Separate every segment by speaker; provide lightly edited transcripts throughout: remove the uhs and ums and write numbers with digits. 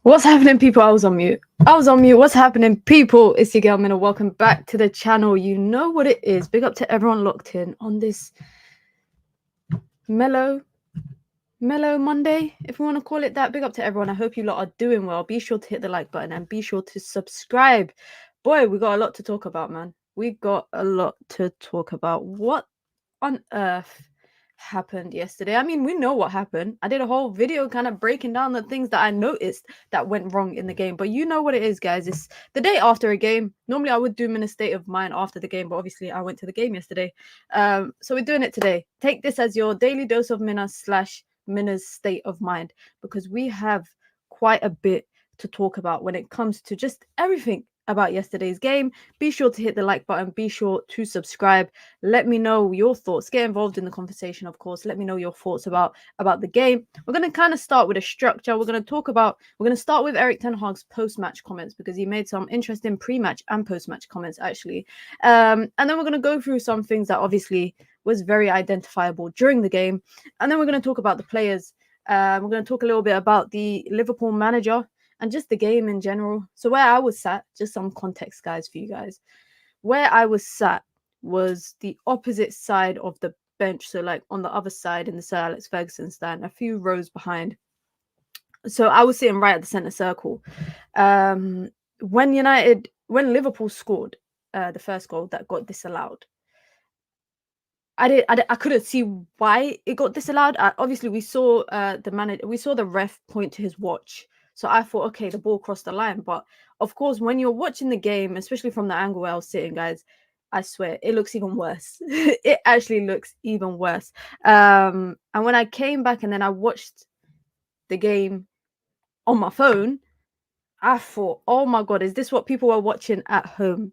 Speaker 1: What's happening, people? I was on mute. What's happening, people? It's your girl, Mina. Welcome back to the channel. You know what it is. Big up to everyone locked in on this mellow Monday, if you want to call it that. Big up to everyone. I hope you lot are doing well. Be sure to hit the like button and be sure to subscribe. Boy, we got a lot to talk about, man. We got a lot to talk about. What on earth happened yesterday? I mean, we know what happened. I did a whole video kind of breaking down the things that I noticed that went wrong in the game, but you know what it is, guys. It's the day after a game. Normally I would do Mina's state of mind after the game, but obviously I went to the game yesterday, so we're doing it today. Take this as your daily dose of Mina's state of mind, because we have quite a bit to talk about when it comes to just everything about yesterday's game. Be sure to hit the like button, be sure to subscribe. Let me know your thoughts, get involved in the conversation, of course. Let me know your thoughts about the game. We're going to kind of start with a structure. We're going to start with Erik ten Hag's post-match comments, because he made some interesting pre-match and post-match comments, actually, and then we're going to go through some things that obviously was very identifiable during the game, and then we're going to talk about the players. We're going to talk a little bit about the Liverpool manager and just the game in general. So where I was sat, just some context, guys, for you guys. Where I was sat was the opposite side of the bench. So like on the other side in the Sir Alex Ferguson stand, a few rows behind. So I was sitting right at the centre circle. When Liverpool scored the first goal that got disallowed, I couldn't see why it got disallowed. Obviously, we saw the ref point to his watch. So I thought, okay, the ball crossed the line. But of course, when you're watching the game, especially from the angle where I was sitting, guys, I swear it looks even worse. It actually looks even worse. And when I came back and then I watched the game on my phone, I thought, oh my God, is this what people were watching at home?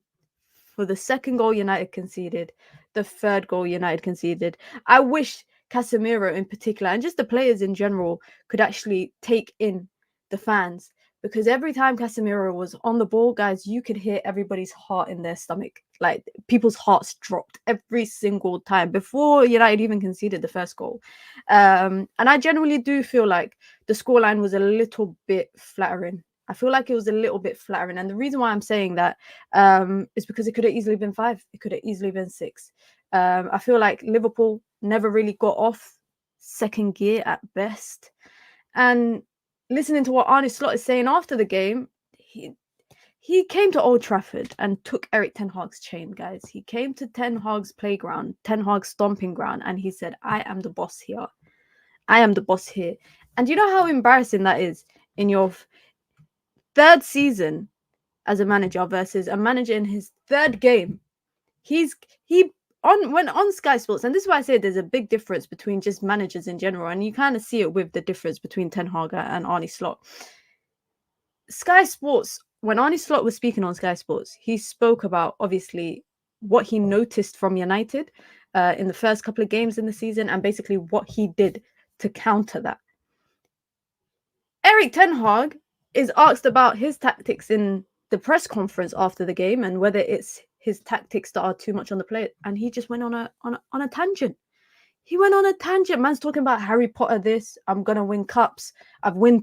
Speaker 1: For the second goal United conceded, the third goal United conceded, I wish Casemiro in particular, and just the players in general, could actually take in the fans, because every time Casemiro was on the ball, guys, you could hear everybody's heart in their stomach. Like, people's hearts dropped every single time before United even conceded the first goal. And I genuinely do feel like the scoreline was a little bit flattering. I feel like it was a little bit flattering. And the reason why I'm saying that is because it could have easily been 5. It could have easily been 6. I feel like Liverpool never really got off second gear at best. And listening to what Arne Slot is saying after the game, he came to Old Trafford and took Erik ten Hag's chain, guys. He came to Ten Hag's playground, Ten Hag's stomping ground, and he said, I am the boss here. I am the boss here. And you know how embarrassing that is in your third season as a manager versus a manager in his third game. When on Sky Sports, and this is why I say there's a big difference between just managers in general, and you kind of see it with the difference between Ten Hag and Arne Slot. Sky Sports, when Arne Slot was speaking on Sky Sports, he spoke about obviously what he noticed from United in the first couple of games in the season, and basically what he did to counter that. Erik ten Hag is asked about his tactics in the press conference after the game, and whether it's his tactics that are too much on the plate, and he just went on a tangent. He went on a tangent. Man's talking about Harry Potter. This, I'm gonna win cups. I've won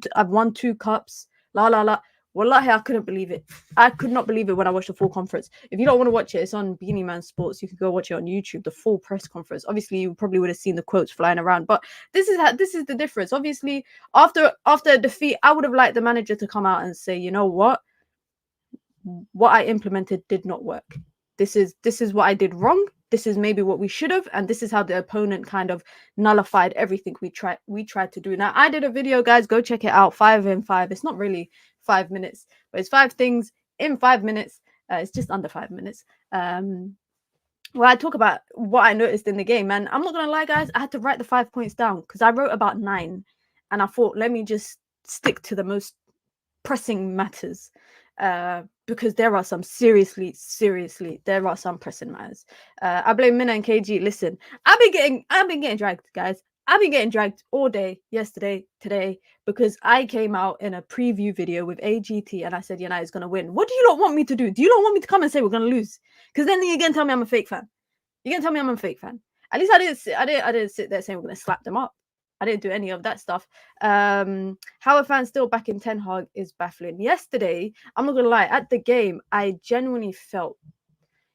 Speaker 1: 2 cups. La la la. Wallahi, I couldn't believe it. I could not believe it when I watched the full conference. If you don't want to watch it, it's on Beanie Man Sports. You can go watch it on YouTube, the full press conference. Obviously, you probably would have seen the quotes flying around, but this is the difference. Obviously, after a defeat, I would have liked the manager to come out and say, you know what I implemented did not work. This is what I did wrong. This is maybe what we should have, and this is how the opponent kind of nullified everything we tried to do. Now, I did a video, guys, go check it out, 5 in 5. It's not really 5 minutes, but it's 5 things in 5 minutes. It's just under 5 minutes. Where I talk about what I noticed in the game, and I'm not gonna lie, guys, I had to write the 5 points down because I wrote about 9, and I thought, let me just stick to the most pressing matters. Because there are some seriously, there are some pressing matters. I blame Mina and KG. Listen, I've been getting dragged, guys. I've been getting dragged all day, yesterday, today, because I came out in a preview video with AGT and I said United's gonna win. What do you not want me to do? Do you not want me to come and say we're gonna lose? Because then you're gonna tell me I'm a fake fan. You're gonna tell me I'm a fake fan. At least I didn't sit there saying we're gonna slap them up. I didn't do any of that stuff. How a fan still back in Ten Hag is baffling. Yesterday, I'm not gonna lie, at the game, I genuinely felt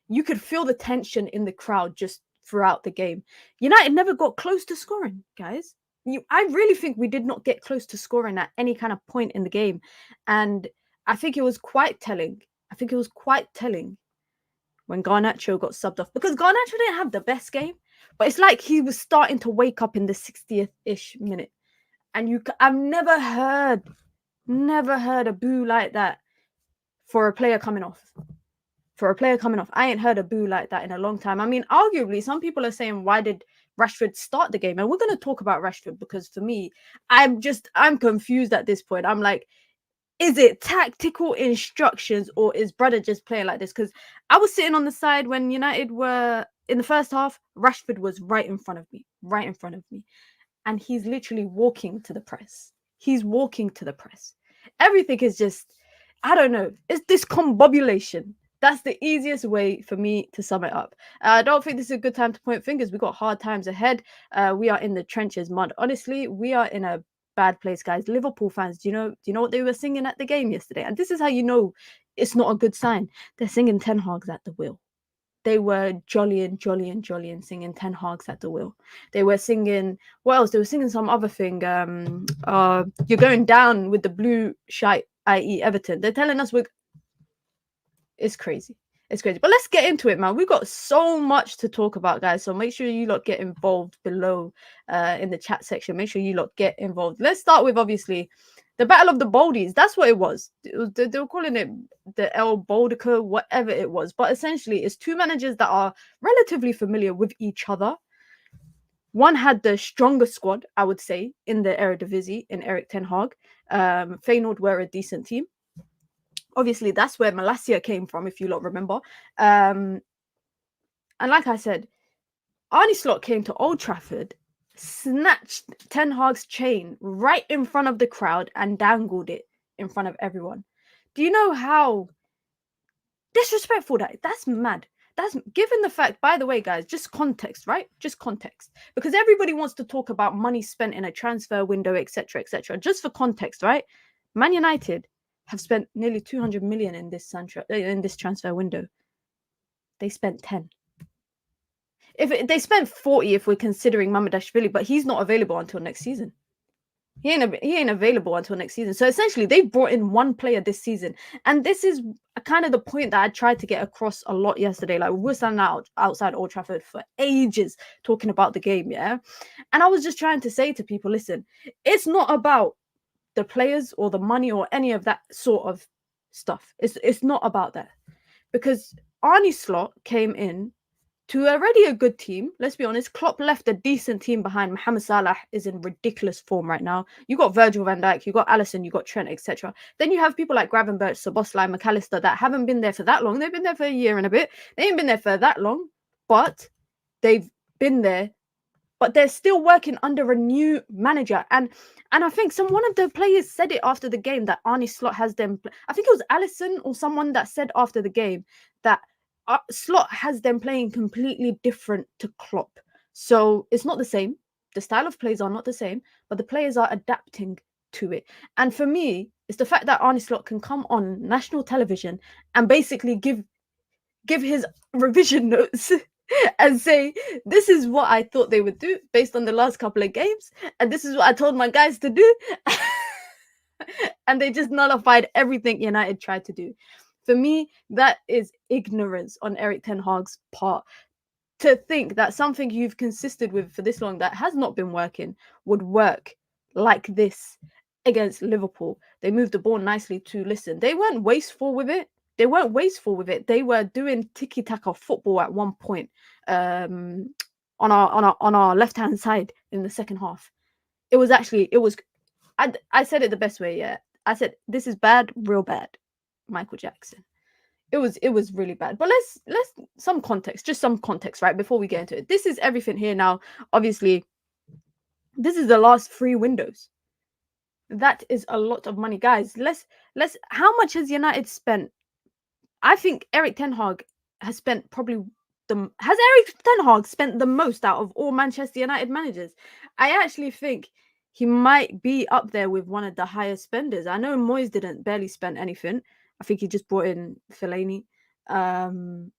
Speaker 1: you could feel the tension in the crowd just throughout the game. United never got close to scoring, guys. I really think we did not get close to scoring at any kind of point in the game. And I think it was quite telling. I think it was quite telling when Garnacho got subbed off, because Garnacho didn't have the best game, but it's like he was starting to wake up in the 60th-ish minute. And I've never heard a boo like that for a player coming off. I ain't heard a boo like that in a long time. I mean, arguably, some people are saying, why did Rashford start the game? And we're going to talk about Rashford, because for me, I'm confused at this point. I'm like, is it tactical instructions, or is brother just playing like this? Because I was sitting on the side when United were in the first half. Rashford was right in front of me. And he's literally walking to the press. Everything is just, I don't know. It's discombobulation. That's the easiest way for me to sum it up. I don't think this is a good time to point fingers. We've got hard times ahead. We are in the trenches, mud. Honestly, we are in a bad place, guys. Liverpool fans, do you know what they were singing at the game yesterday? And this is how you know it's not a good sign. They're singing Ten Hag's at the wheel. They were jollying, singing Ten Hag's at the wheel. They were singing, what else? They were singing some other thing. You're going down with the blue shite, i.e. Everton. They're telling us it's crazy. But let's get into it, man. We've got so much to talk about, guys. So make sure you lot get involved below in the chat section. Make sure you lot get involved. Let's start with, obviously, the Battle of the Boldies. That's what it was. They were calling it the El Boldica, whatever it was. But essentially, it's two managers that are relatively familiar with each other. One had the stronger squad, I would say, in the Eredivisie, in Erik ten Hag. Feyenoord were a decent team. Obviously, that's where Malacia came from, if you lot remember. And like I said, Arne Slot came to Old Trafford, snatched Ten Hag's chain right in front of the crowd and dangled it in front of everyone. Do you know how disrespectful that's mad. That's given the fact, by the way, guys, just context, right? Just context. Because everybody wants to talk about money spent in a transfer window, etc., etc. Just for context, right? Man United have spent nearly 200 million in this transfer window. They spent 10. They spent 40 if we're considering Mamardashvili, but he's not available until next season. He ain't available until next season. So essentially, they've brought in one player this season. And this is kind of the point that I tried to get across a lot yesterday. Like, we're standing outside Old Trafford for ages talking about the game, yeah? And I was just trying to say to people, listen, it's not about the players or the money or any of that sort of stuff. It's not about that. Because Arne Slot came in to already a good team. Let's be honest. Klopp left a decent team behind. Mohamed Salah is in ridiculous form right now. You got Virgil van Dijk, you got Alisson, you got Trent, etc. Then you have people like Gravenberch, Szoboszlai, McAllister that haven't been there for that long. They've been there for a year and a bit. They ain't been there for that long, but they've been there. But they're still working under a new manager. And I think one of the players said it after the game that Arne Slot has them. I think it was Alisson or someone that said after the game that Slot has them playing completely different to Klopp. So it's not the same. The style of plays are not the same, but the players are adapting to it. And for me, it's the fact that Arne Slot can come on national television and basically give his revision notes and say, this is what I thought they would do based on the last couple of games, and this is what I told my guys to do. And they just nullified everything United tried to do. For me, that is ignorance on Erik ten Hag's part. To think that something you've consisted with for this long that has not been working would work like this against Liverpool. They moved the ball nicely to listen. They weren't wasteful with it. They were doing tiki-taka football at one point on our left-hand side in the second half. I said it the best way, yeah. I said, this is bad, real bad. Michael Jackson. It was really bad. But let's some context, right? Before we get into it. This is everything here now. Obviously, this is the last 3 windows. That is a lot of money, guys. How much has United spent? I think Erik ten Hag has spent probably has Erik ten Hag spent the most out of all Manchester United managers? I actually think he might be up there with one of the highest spenders. I know Moyes didn't barely spend anything. I think he just brought in Fellaini. Jose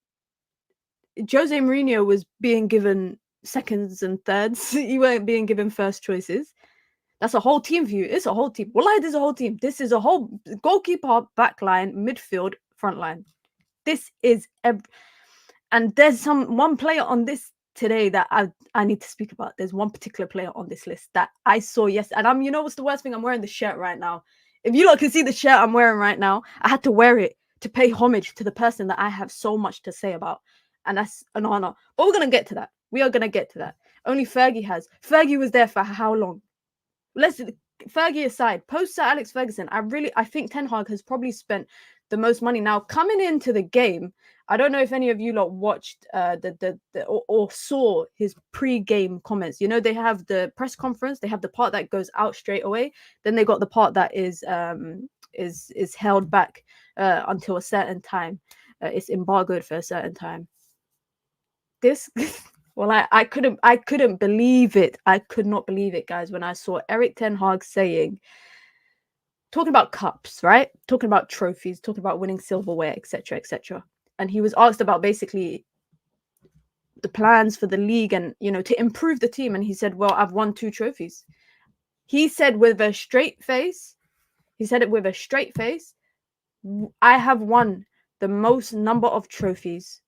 Speaker 1: Mourinho was being given seconds and thirds. You weren't being given first choices. That's a whole team view. It's a whole team. Wallahi, there's a whole team. This is a whole goalkeeper, backline, midfield, front line. This is and there's one player on this today that I need to speak about. There's one particular player on this list that I saw yesterday. And you know what's the worst thing? I'm wearing the shirt right now. If you lot can see the shirt I'm wearing right now, I had to wear it to pay homage to the person that I have so much to say about. And that's Onana. But we're gonna get to that. We are gonna get to that. Only Fergie has. Fergie was there for how long? Fergie aside, post Sir Alex Ferguson, I think Ten Hag has probably spent the most money. Now coming into the game, I don't know if any of you lot watched or saw his pre-game comments. You know, they have the press conference, they have the part that goes out straight away, then they got the part that is held back until a certain time. It's embargoed for a certain time. This well, I couldn't believe it. I could not believe it, guys, when I saw Erik ten Hag talking about cups, right? Talking about trophies, talking about winning silverware, etc., etc. And he was asked about basically the plans for the league and, you know, to improve the team. And he said, well, I've won 2 trophies. He said with a straight face, I have won the most number of trophies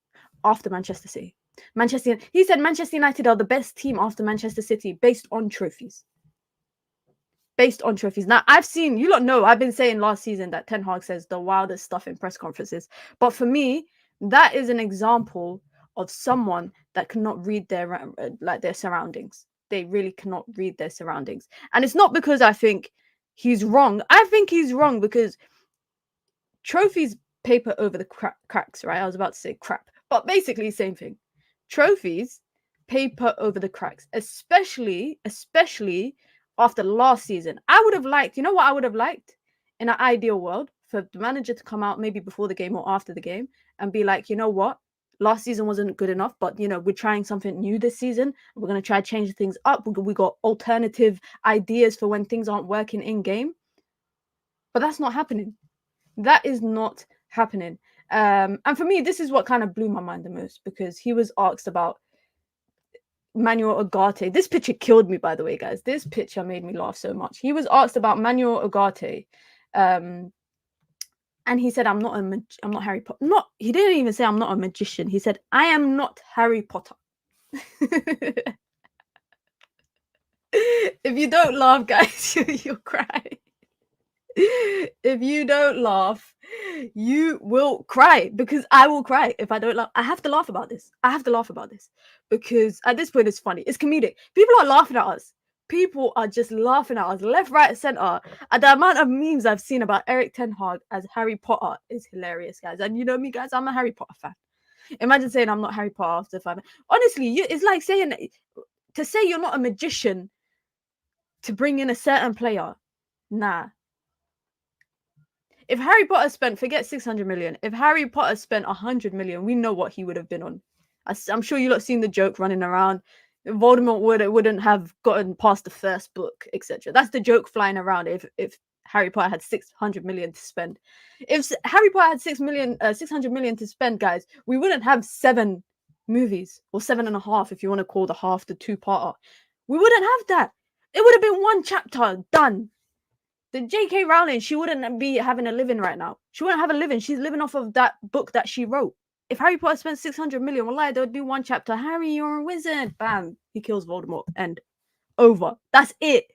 Speaker 1: after Manchester City. He said Manchester United are the best team after Manchester City based on trophies. Now, I've seen, you lot know, I've been saying last season that Ten Hag says the wildest stuff in press conferences. But for me, that is an example of someone that cannot read their surroundings. They really cannot read their surroundings. And it's not because I think he's wrong. I think he's wrong because trophies paper over the cracks, right? I was about to say crap, but basically same thing. Trophies paper over the cracks, especially after last season. I would have liked, you know what I would have liked in an ideal world, for the manager to come out maybe before the game or after the game and be like, you know what, last season wasn't good enough, but, you know, we're trying something new this season. We're going to try to change things up. We got alternative ideas for when things aren't working in game. But that's not happening. That is not happening. And for me, this is what kind of blew my mind the most, because he was asked about Manuel Ugarte. This picture killed me, by the way, guys. This picture made me laugh so much. He was asked about Manuel Ugarte, and he said, "I'm not Harry Potter." He didn't even say I'm not a magician. He said, "I am not Harry Potter." If you don't laugh, guys, you'll cry. If you don't laugh, you will cry, because I will cry if I don't laugh. I have to laugh about this. Because at this point it's funny. It's comedic. People are laughing at us. People are just laughing at us left, right, center. And the amount of memes I've seen about Erik ten Hag as Harry Potter is hilarious, guys. And you know me, guys, I'm a Harry Potter fan. Imagine saying I'm not Harry Potter after 5. Honestly, it's like saying, to say you're not a magician to bring in a certain player. Nah. If Harry Potter spent, forget 600 million, if Harry Potter spent 100 million, we know what he would have been on. I'm sure you lot seen the joke running around. Voldemort wouldn't have gotten past the first book, etc. That's the joke flying around if Harry Potter had 600 million to spend. If Harry Potter had 600 million to spend, guys, we wouldn't have 7 movies, or 7.5 if you want to call the half the 2-parter. We wouldn't have that. It would have been 1 chapter, done. The J.K. Rowling, she wouldn't be having a living right now. She wouldn't have a living. She's living off of that book that she wrote. If Harry Potter spent 600 million, wallahi, they would do 1 chapter. Harry, you're a wizard. Bam. He kills Voldemort. End. Over. That's it.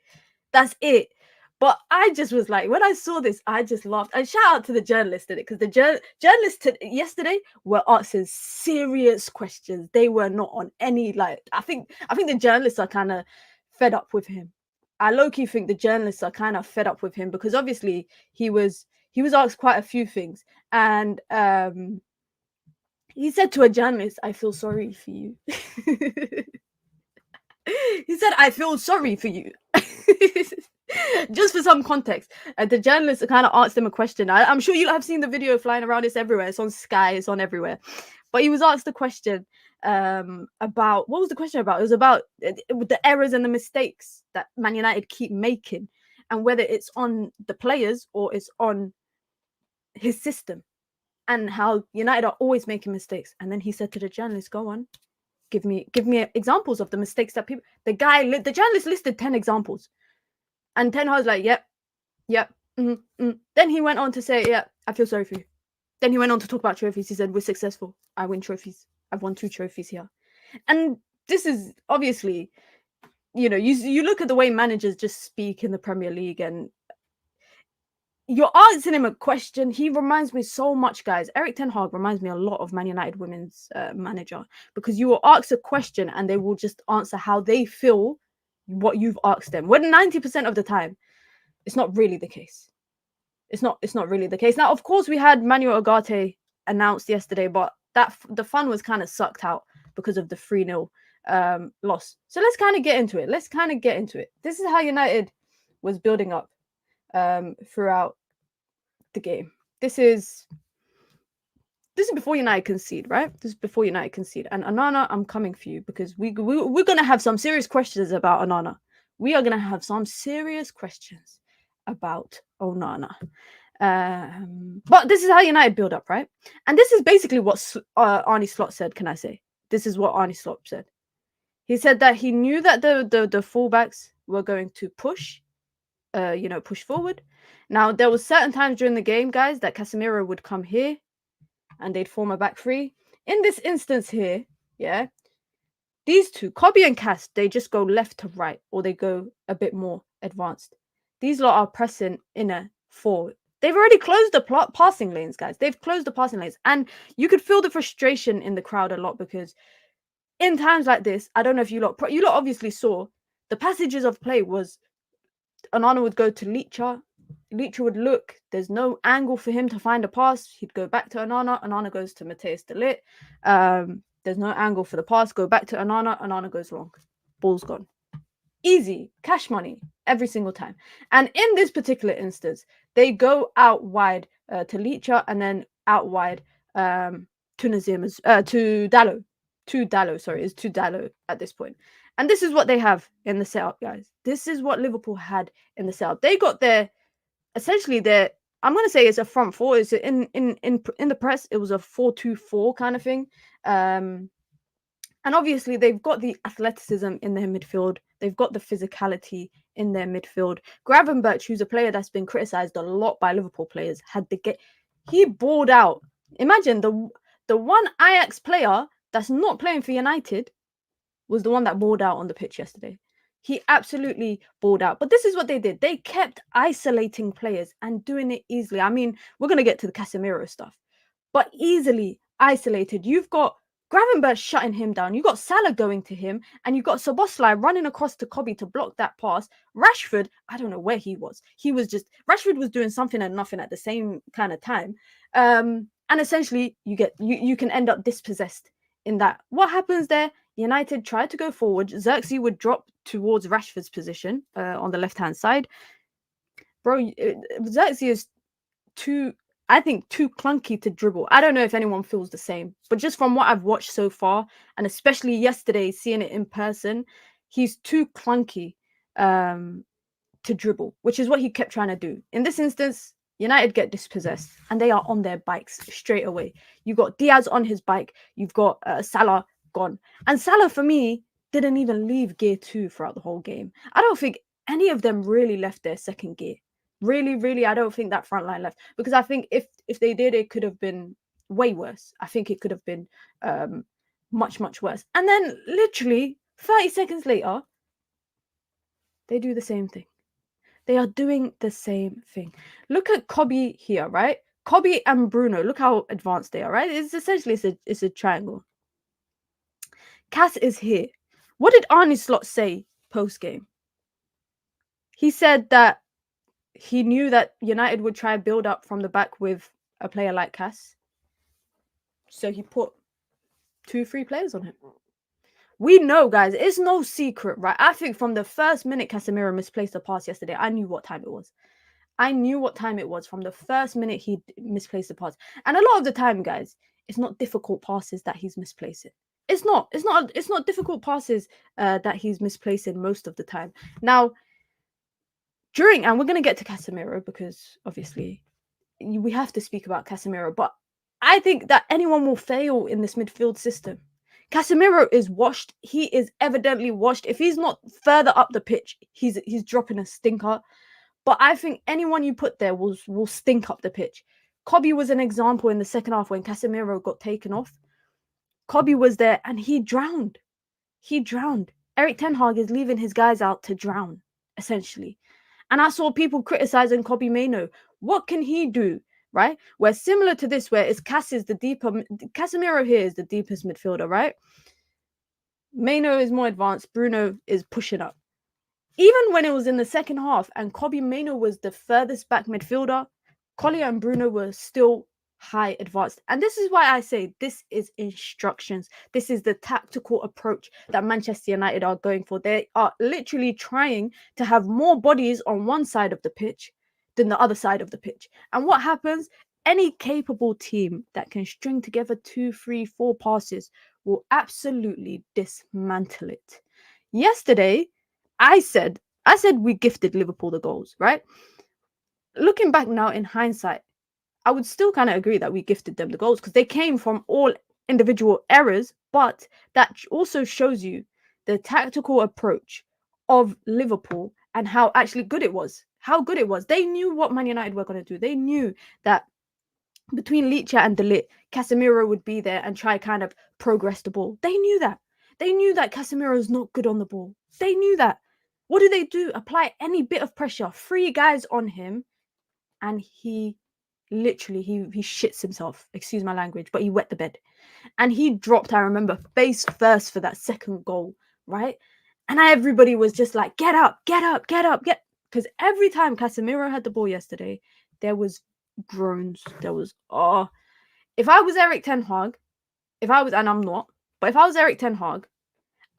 Speaker 1: But I just was like, when I saw this, I just laughed. And shout out to the journalist in it, because the journalists yesterday were asking serious questions. They were not on any, I think the journalists are kind of fed up with him. I low-key think the journalists are kind of fed up with him, because obviously he was asked quite a few things, and he said to a journalist, "I feel sorry for you." He said, "I feel sorry for you." Just for some context, the journalist kind of asked him a question. I'm sure you have seen the video flying around. It's everywhere. It's on Sky. It's on everywhere. But he was asked the question, about, what was the question about? It was about the errors and the mistakes that Man United keep making, and whether it's on the players or it's on his system, and how United are always making mistakes. And then he said to the journalist, "Go on, give me examples of the mistakes that people." The journalist listed 10 examples, and Ten Hag's like, "Yep, yep." Then he went on to say, "Yeah, I feel sorry for you." Then he went on to talk about trophies. He said, "We're successful. I win trophies. I've won 2 trophies here." And this is obviously, you look at the way managers just speak in the Premier League, and you're asking him a question. He reminds me so much, guys. Erik Ten Hag reminds me a lot of Man United women's manager, because you will ask a question and they will just answer how they feel what you've asked them. When 90% of the time, it's not really the case. It's not really the case. Now, of course, we had Manuel Ugarte announced yesterday, but the fun was kind of sucked out because of the 3-0 loss. So let's kind of get into it. This is how United was building up throughout the game. This is before United concede, right? This is before United concede. And Onana, I'm coming for you, because we're going to have some serious questions about Onana. We are going to have some serious questions about Onana. But this is how United build up, right? And this is basically what Arne Slot said, can I say? This is what Arne Slot said. He said that he knew that the fullbacks were going to push forward. Now, there was certain times during the game, guys, that Casemiro would come here and they'd form a back three. In this instance here, yeah, these two, Kobbie and Cass, they just go left to right, or they go a bit more advanced. These lot are pressing inner forward. They've already closed the passing lanes, guys. They've closed the passing lanes. And you could feel the frustration in the crowd a lot, because in times like this, I don't know if you lot obviously saw the passages of play was Onana would go to Licha. Licha would look. There's no angle for him to find a pass. He'd go back to Onana. Onana goes to Matthias de Ligt. There's no angle for the pass. Go back to Onana. Onana goes long. Ball's gone. Easy. Cash money. Every single time. And in this particular instance, they go out wide to Licha, and then out wide to Nazim, to Dalot. To Dalot at this point. And this is what they have in the setup, guys. This is what Liverpool had in the setup. They got essentially I'm going to say it's a front four. It's in the press, it was a 4-2-4 kind of thing. And obviously they've got the athleticism in their midfield. They've got the physicality in their midfield. Gravenberch, who's a player that's been criticised a lot by Liverpool players, he balled out. Imagine the one Ajax player that's not playing for United was the one that balled out on the pitch yesterday. He absolutely balled out. But this is what they did. They kept isolating players and doing it easily. I mean, we're going to get to the Casemiro stuff, but easily isolated. You've got Gravenberch shutting him down. You've got Salah going to him, and you've got Szoboszlai running across to Kobbie to block that pass. Rashford, I don't know where he was. Rashford was doing something and nothing at the same kind of time. And essentially, you can end up dispossessed in that. What happens there? United tried to go forward. Xerxes would drop towards Rashford's position on the left-hand side. Bro, Xerxes is too clunky to dribble. I don't know if anyone feels the same, but just from what I've watched so far, and especially yesterday, seeing it in person, he's too clunky to dribble, which is what he kept trying to do. In this instance, United get dispossessed, and they are on their bikes straight away. You've got Diaz on his bike. You've got Salah gone. And Salah, for me, didn't even leave gear 2 throughout the whole game. I don't think any of them really left their second gear. Really, I don't think that front line left. Because I think if they did, it could have been way worse. I think it could have been much, much worse. And then literally 30 seconds later, they do the same thing. They are doing the same thing. Look at Kobbie here, right? Kobbie and Bruno, look how advanced they are, right? It's essentially it's a triangle. Cass is here. What did Arne Slot say post-game? He said that he knew that United would try build up from the back with a player like Cass. So he put 2-3 players on him. We know, guys, it's no secret, right? I think from the first minute Casemiro misplaced a pass yesterday, I knew what time it was. I knew what time it was from the first minute he misplaced the pass. And a lot of the time, guys, it's not difficult passes that he's misplacing. It's not. It's not difficult passes that he's misplacing most of the time. Now, and we're gonna get to Casemiro because obviously we have to speak about Casemiro, but I think that anyone will fail in this midfield system. Casemiro is washed. He is evidently washed. If he's not further up the pitch, he's dropping a stinker. But I think anyone you put there will stink up the pitch. Kobe was an example in the second half when Casemiro got taken off. Kobe was there and he drowned. He drowned. Eric Ten Hag is leaving his guys out to drown, essentially. And I saw people criticizing Kobe Mano. What can he do? Right? Where similar to this, where it's Casemiro here is the deepest midfielder, right? Mano is more advanced. Bruno is pushing up. Even when it was in the second half and Kobe Mano was the furthest back midfielder, Collier and Bruno were still high advanced. And this is why I say this is instructions. This is the tactical approach that Manchester United are going for. They are literally trying to have more bodies on one side of the pitch than the other side of the pitch. And what happens? Any capable team that can string together 2, 3, 4 passes will absolutely dismantle it. Yesterday, I said we gifted Liverpool the goals, right? Looking back now in hindsight, I would still kind of agree that we gifted them the goals because they came from all individual errors, but that also shows you the tactical approach of Liverpool and how actually good it was. How good it was. They knew what Man United were going to do. They knew that between Licha and De Ligt, Casemiro would be there and try kind of progress the ball. They knew that. They knew that Casemiro is not good on the ball. They knew that. What do? Apply any bit of pressure. 3 guys on him, and he literally he shits himself. Excuse my language, but he wet the bed. And he dropped, I remember, face first for that second goal, right? And everybody was just like, get up, get up, get up, get. Because every time Casemiro had the ball yesterday, there was groans. There was, oh. If I was Eric Ten Hag, and I'm not, but if I was Eric Ten Hag,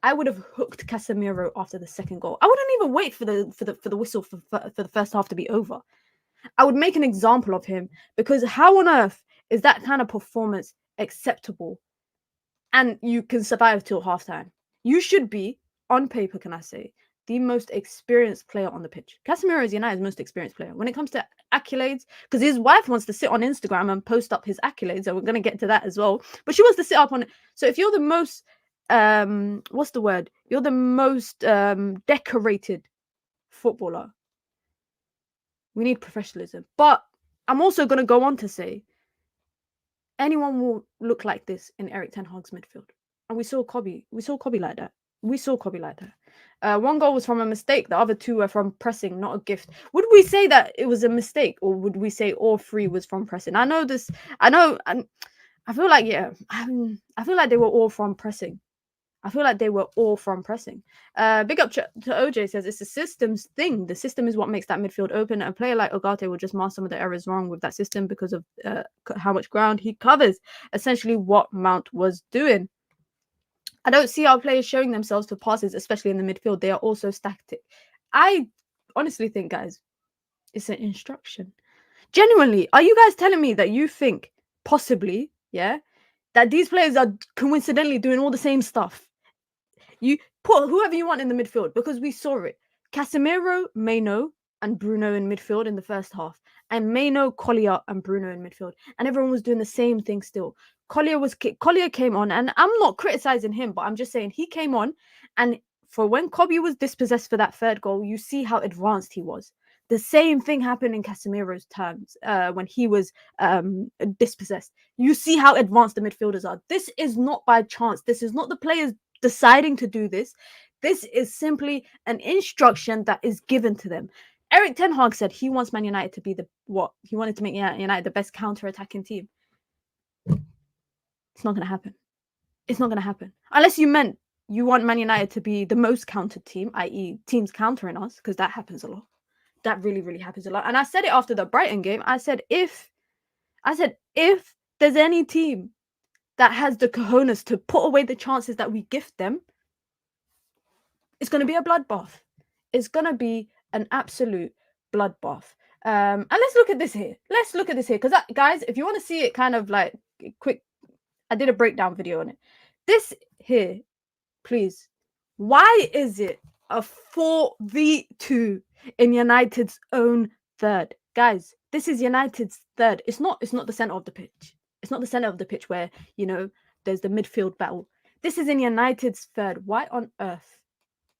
Speaker 1: I would have hooked Casemiro after the second goal. I wouldn't even wait for the whistle for the first half to be over. I would make an example of him because how on earth is that kind of performance acceptable? And you can survive till halftime. You should be, on paper, can I say, the most experienced player on the pitch. Casemiro is United's most experienced player. When it comes to accolades, because his wife wants to sit on Instagram and post up his accolades, and we're going to get to that as well. But she wants to sit up on it. So if you're the most, what's the word? You're the most decorated footballer. We need professionalism. But I'm also going to go on to say, anyone will look like this in Eric Ten Hag's midfield. And we saw Kobe like that. One goal was from a mistake. The other 2 were from pressing, not a gift. Would we say that it was a mistake, or would we say all 3 was from pressing? I feel like, yeah, I feel like they were all from pressing. Big up to OJ says it's a systems thing. The system is what makes that midfield open. A player like Ogate will just mask some of the errors wrong with that system because of how much ground he covers. Essentially what Mount was doing. I don't see our players showing themselves for passes, especially in the midfield. They are also static. I honestly think, guys, it's an instruction. Genuinely, are you guys telling me that you think possibly, yeah, that these players are coincidentally doing all the same stuff? You put whoever you want in the midfield because we saw it. Casemiro, Mano, and Bruno in midfield in the first half, and Mano, Collier, and Bruno in midfield, and everyone was doing the same thing still. Collier came on, and I'm not criticizing him, but I'm just saying he came on, and for when Kobe was dispossessed for that third goal, you see how advanced he was. The same thing happened in Casemiro's terms when he was dispossessed. You see how advanced the midfielders are. This is not by chance. This is not the players deciding to do this. This is simply an instruction that is given to them. Eric Ten Hag said he wants Man United to be he wanted to make United the best counter-attacking team. It's not going to happen. It's not going to happen. Unless you meant you want Man United to be the most countered team, i.e. teams countering us, because that happens a lot. That really, really happens a lot. And I said it after the Brighton game. I said, if there's any team that has the cojones to put away the chances that we gift them, it's going to be a bloodbath. It's going to be an absolute bloodbath. And let's look at this here. Because, guys, if you want to see it kind of like quick, I did a breakdown video on it. This here, please. Why is it a 4v2 in United's own third? Guys, this is United's third. It's not the center of the pitch. It's not the center of the pitch where, there's the midfield battle. This is in United's third. Why on earth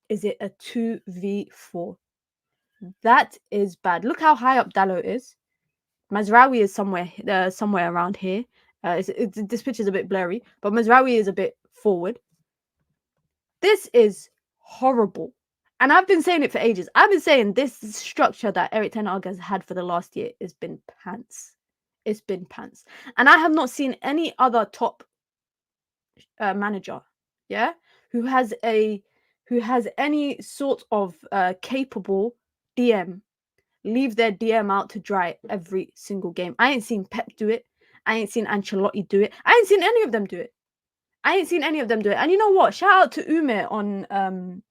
Speaker 1: is it a 2v4? That is bad. Look how high up Dalot is. Mazraoui is somewhere around here. This pitch is a bit blurry, but Mazraoui is a bit forward. This is horrible. And I've been saying it for ages. I've been saying this structure that Erik ten Hag has had for the last year has been pants. It's been pants. And I have not seen any other top manager, who has any sort of capable DM leave their DM out to dry every single game. I ain't seen Pep do it. I ain't seen Ancelotti do it. I ain't seen any of them do it. And you know what? Shout out to Ume on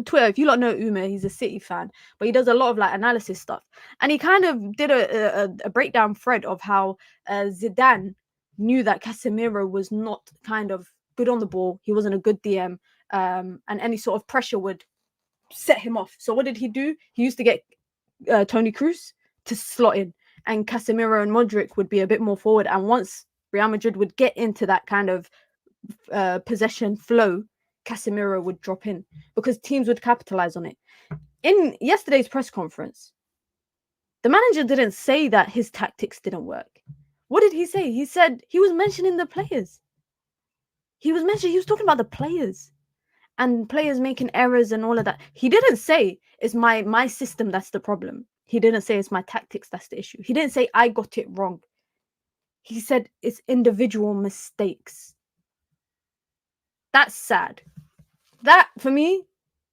Speaker 1: Twitter. If you lot know Ume, he's a City fan, but he does a lot of like analysis stuff. And he kind of did a breakdown thread of how Zidane knew that Casemiro was not kind of good on the ball. He wasn't a good DM, and any sort of pressure would set him off. So what did he do? He used to get Toni Kroos to slot in, and Casemiro and Modric would be a bit more forward. And once Real Madrid would get into that kind of possession flow, Casemiro would drop in because teams would capitalize on it. In yesterday's press conference, the manager didn't say that his tactics didn't work. What did he say? He said he was mentioning the players. He was talking about the players and players making errors and all of that. He didn't say it's my system that's the problem. He didn't say it's my tactics that's the issue. He didn't say I got it wrong. He said it's individual mistakes. That's sad. That for me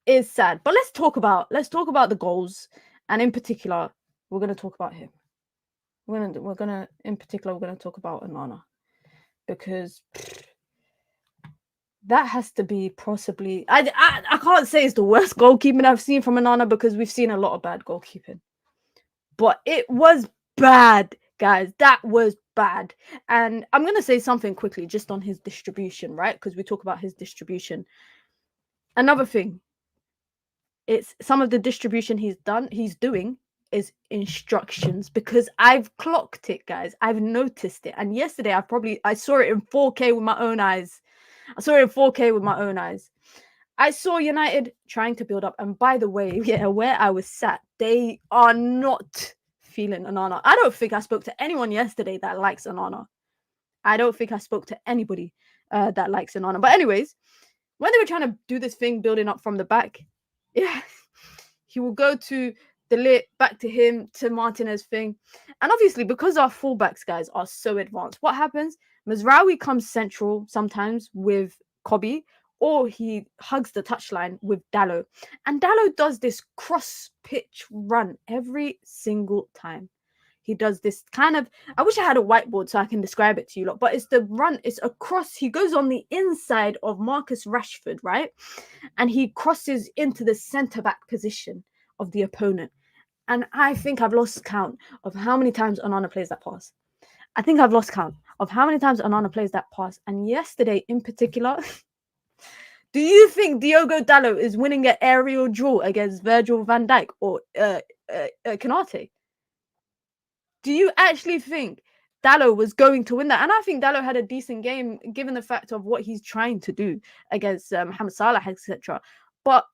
Speaker 1: is sad. But let's talk about the goals, and in particular, we're gonna talk about him. We're gonna talk about Onana, because that has to be possibly. I can't say it's the worst goalkeeping I've seen from Onana, because we've seen a lot of bad goalkeeping, but it was bad, guys. That was bad. And I'm gonna say something quickly just on his distribution, right? Because we talk about his distribution. Another thing, it's some of the distribution he's doing is instructions, because I've clocked it, guys. I've noticed it. And yesterday I saw it in 4K with my own eyes. I saw United trying to build up. And by the way, where I was sat, they are not feeling Onana. I don't think I spoke to anyone yesterday that likes Onana. I don't think I spoke to anybody that likes Onana. But anyways, when they were trying to do this thing, building up from the back, he will go to De Ligt, back to him, to Martinez thing. And obviously, because our fullbacks, guys, are so advanced, what happens? Mazraoui comes central sometimes with Kobe, or he hugs the touchline with Dalot. And Dalot does this cross-pitch run every single time. He does this kind of, I wish I had a whiteboard so I can describe it to you lot, but it's the run, it's a cross. He goes on the inside of Marcus Rashford, right? And he crosses into the centre-back position of the opponent. And I think I've lost count of how many times Onana plays that pass. And yesterday in particular, do you think Diogo Dalot is winning an aerial duel against Virgil van Dijk or Konate? Do you actually think Dalot was going to win that? And I think Dalot had a decent game, given the fact of what he's trying to do against Mohamed Salah, etc. But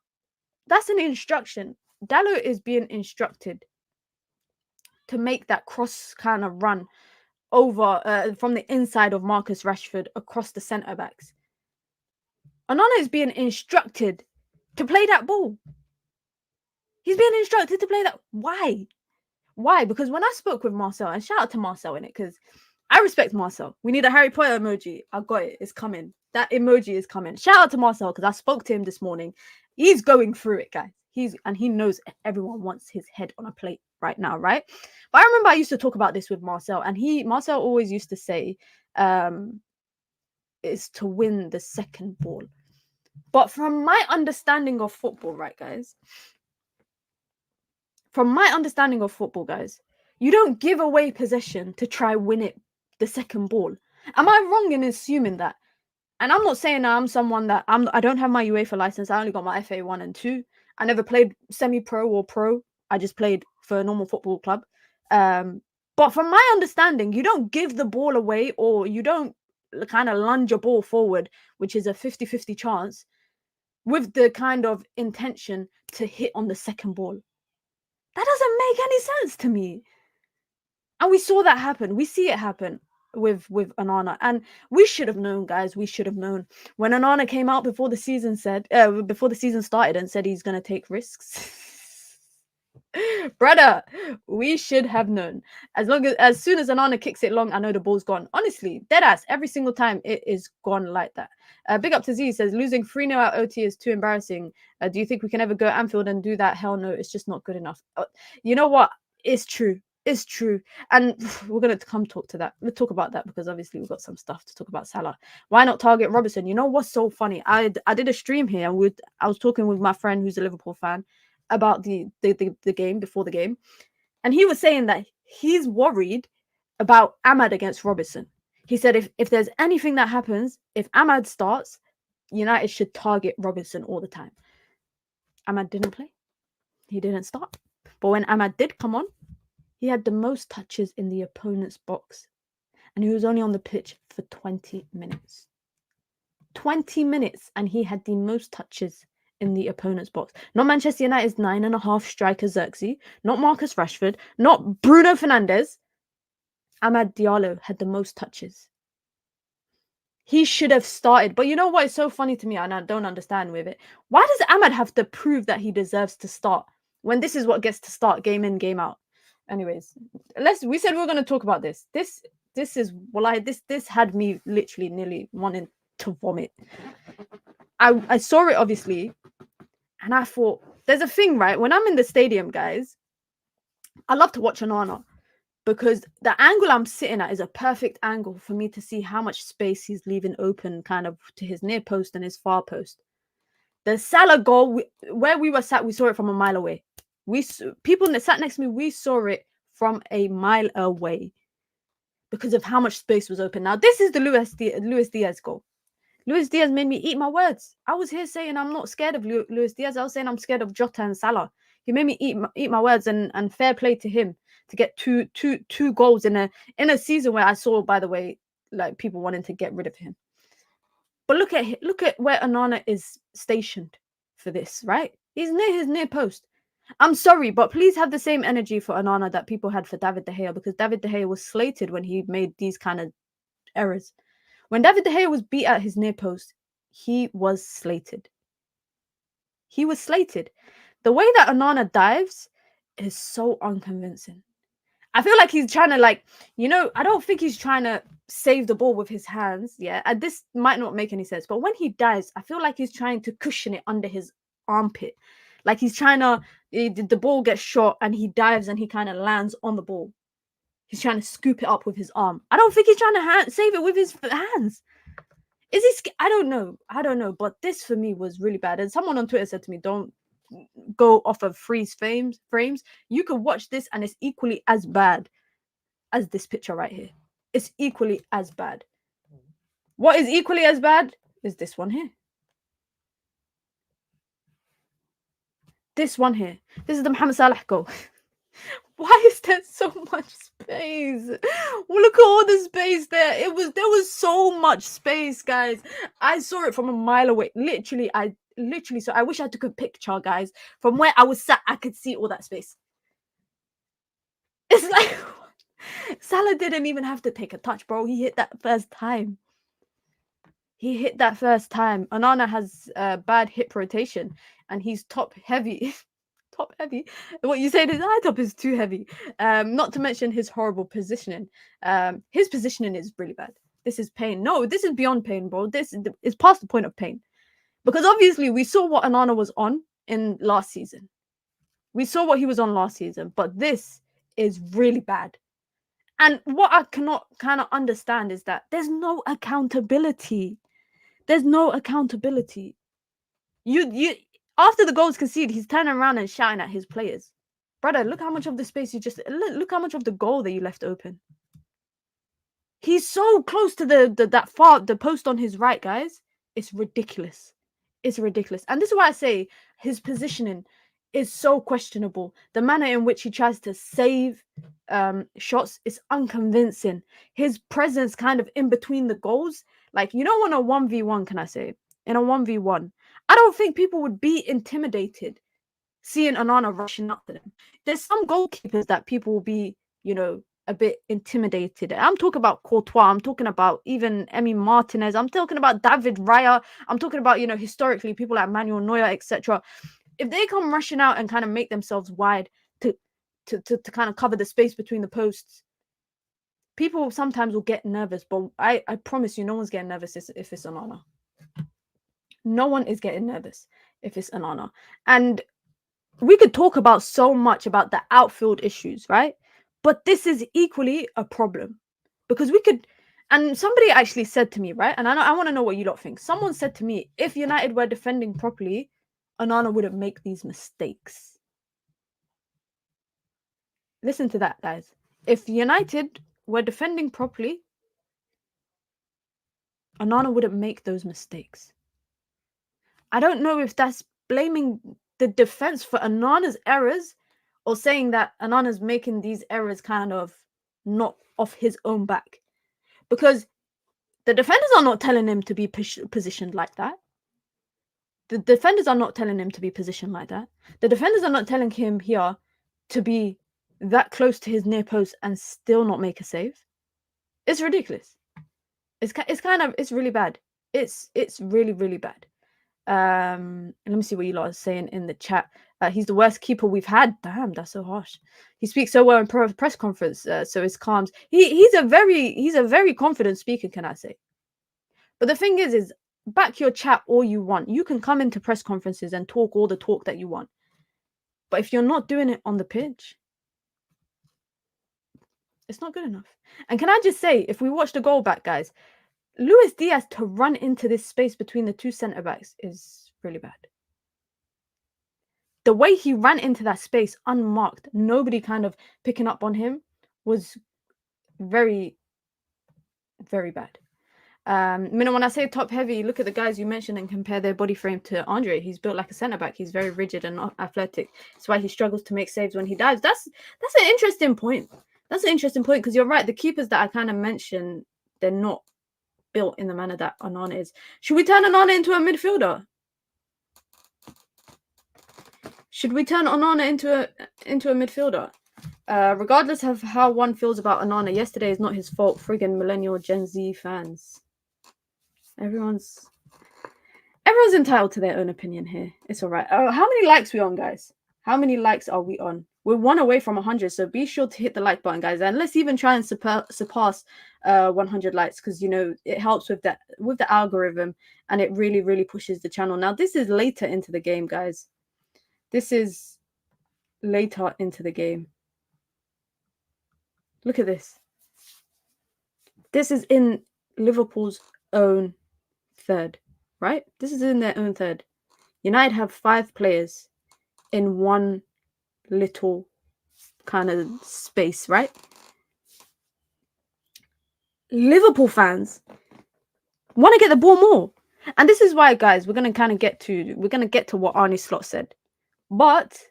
Speaker 1: that's an instruction. Dalot is being instructed to make that cross kind of run over from the inside of Marcus Rashford across the centre backs. Onana is being instructed to play that ball. He's being instructed to play that. Why? Because when I spoke with Marcel, and shout out to Marcel in it, because I respect Marcel. We need a Harry Potter emoji. I got it. It's coming. That emoji is coming. Shout out to Marcel, because I spoke to him this morning. He's going through it, guys. He knows everyone wants his head on a plate right now, right? But I remember I used to talk about this with Marcel, and Marcel always used to say, is to win the second ball. But from my understanding of football, right, guys? You don't give away possession to try win it the second ball. Am I wrong in assuming that? And I'm not saying I'm someone that I don't have my UEFA license. I only got my FA 1 and 2. I never played semi-pro or pro. I just played for a normal football club. But from my understanding, you don't give the ball away, or you don't kind of lunge a ball forward, which is a 50-50 chance, with the kind of intention to hit on the second ball. That doesn't make any sense to me. And we saw that happen. We see it happen with Onana, and we should have known, guys. We should have known when Onana came out before the season started and said he's gonna take risks. Brother, we should have known. As soon as Onana kicks it long, I know the ball's gone. Honestly, dead ass. Every single time it is gone like that. Big up to Z, says losing 3-0 at OT is too embarrassing. Do you think we can ever go Anfield and do that? Hell no, it's just not good enough. You know what? It's true. It's true. And we're going to come talk to that. We'll talk about that because obviously we've got some stuff to talk about Salah. Why not target Robertson? You know what's so funny? I did a stream here and I was talking with my friend who's a Liverpool fan about the game before the game. And he was saying that he's worried about Ahmad against Robertson. He said if there's anything that happens, if Ahmad starts, United should target Robertson all the time. Ahmad didn't play. He didn't start. But when Ahmad did come on, he had the most touches in the opponent's box. And he was only on the pitch for 20 minutes. 20 minutes, and he had the most touches in the opponent's box. Not Manchester United's 9.5 striker Xerxes, not Marcus Rashford, not Bruno Fernandes. Amad Diallo had the most touches. He should have started. But you know what is so funny to me, and I don't understand with it? Why does Ahmad have to prove that he deserves to start when this is what gets to start game in, game out? Anyways, we said we were going to talk about this. This had me literally nearly wanting to vomit. I saw it obviously, and I thought there's a thing, right? When I'm in the stadium, guys, I love to watch Onana because the angle I'm sitting at is a perfect angle for me to see how much space he's leaving open kind of to his near post and his far post. The Salah goal, where we were sat, we saw it from a mile away. People that sat next to me, we saw it from a mile away because of how much space was open. Now, this is the Luis Diaz goal. Luis Diaz made me eat my words. I was here saying I'm not scared of Luis Diaz. I was saying I'm scared of Jota and Salah. He made me eat my words, and fair play to him to get two goals in a season where I saw, by the way, like people wanting to get rid of him. But look at where Onana is stationed for this, right? He's near his near post. I'm sorry, but please have the same energy for Onana that people had for David De Gea, because David De Gea was slated when he made these kind of errors. When David De Gea was beat at his near post, he was slated. He was slated. The way that Onana dives is so unconvincing. I feel like he's trying to, I don't think he's trying to save the ball with his hands. Yeah, and this might not make any sense, but when he dives, I feel like he's trying to cushion it under his armpit. Like he's trying to, the ball gets shot and he dives and he kind of lands on the ball. He's trying to scoop it up with his arm. I don't think he's trying to save it with his hands. Is he? I don't know. But this for me was really bad. And someone on Twitter said to me, don't go off of freeze frames. You could watch this and it's equally as bad as this picture right here. It's equally as bad. What is equally as bad is this one here. This one here. This is the Mohamed Salah goal. Why is there so much space? Well, look at all the space there. There was so much space, guys. I saw it from a mile away. Literally, so I wish I took a picture, guys. From where I was sat, I could see all that space. It's like Salah didn't even have to take a touch, bro. He hit that first time. Onana has bad hip rotation and he's top heavy. Top heavy. What you say, his eye top is too heavy. Not to mention his horrible positioning. His positioning is really bad. This is pain. No, this is beyond pain, bro. This is past the point of pain. Because obviously we saw what Onana was on in last season. We saw what he was on last season, but this is really bad. And what I cannot kind of understand is that there's no accountability. You after the goals conceded, he's turning around and shouting at his players. Brother, look how much of the space look how much of the goal that you left open. He's so close to the post on his right, guys. It's ridiculous. It's ridiculous. And this is why I say his positioning is so questionable. The manner in which he tries to save shots is unconvincing. His presence kind of in between the goals, like, you know, on a 1v1, can I say? In a 1v1, I don't think people would be intimidated seeing Onana rushing up to them. There's some goalkeepers that people will be, you know, a bit intimidated. I'm talking about Courtois. I'm talking about even Emi Martinez. I'm talking about David Raya. I'm talking about, you know, historically people like Manuel Neuer, etc. If they come rushing out and kind of make themselves wide to kind of cover the space between the posts, people sometimes will get nervous. But I promise you, no one's getting nervous if it's Onana. No one is getting nervous if it's Onana. And we could talk about so much about the outfield issues, right? But this is equally a problem because we could, and somebody actually said to me, right? And I want to know what you lot think. Someone said to me, if United were defending properly, Onana wouldn't make these mistakes. Listen to that, guys. If United were defending properly, Onana wouldn't make those mistakes. I don't know if that's blaming the defense for Onana's errors or saying that Onana's making these errors kind of not off his own back. Because the defenders are not telling him to be positioned like that. The defenders are not telling him to be positioned like that. The defenders are not telling him here to be that close to his near post and still not make a save. It's ridiculous. It's really bad. It's really, really bad. Let me see what you lot are saying in the chat. He's the worst keeper we've had. Damn, that's so harsh. He speaks so well in press conference, so it's calms. He's a very confident speaker, can I say? But the thing is back your chat all you want. You can come into press conferences and talk all the talk that you want. But if you're not doing it on the pitch, it's not good enough. And can I just say, if we watch the goal back, guys, Luis Diaz to run into this space between the two centre backs is really bad. The way he ran into that space unmarked, nobody kind of picking up on him, was very, very bad. Mina, when I say top heavy, look at the guys you mentioned and compare their body frame to Andre. He's built like a centre back. He's very rigid and not athletic. That's why he struggles to make saves when he dives. That's an interesting point. That's an interesting point because you're right. The keepers that I kind of mentioned, they're not built in the manner that Onana is. Should we turn Onana into a midfielder? Should we turn Onana into a midfielder? Regardless of how one feels about Onana, yesterday is not his fault. Friggin' millennial Gen Z fans. Everyone's entitled to their own opinion here. It's all right. How many likes we on, guys? How many likes are we on? We're 1 away from 100, so be sure to hit the like button, guys. And let's even try and surpass 100 likes because, you know, it helps with the algorithm and it really, really pushes the channel. Now, this is later into the game, guys. This is later into the game. Look at this. This is in Liverpool's own third, right? This is in their own third. United have 5 players in one little kind of space, right? Liverpool fans want to get the ball more. And this is why, guys, we're going to get to what Arne Slot said. But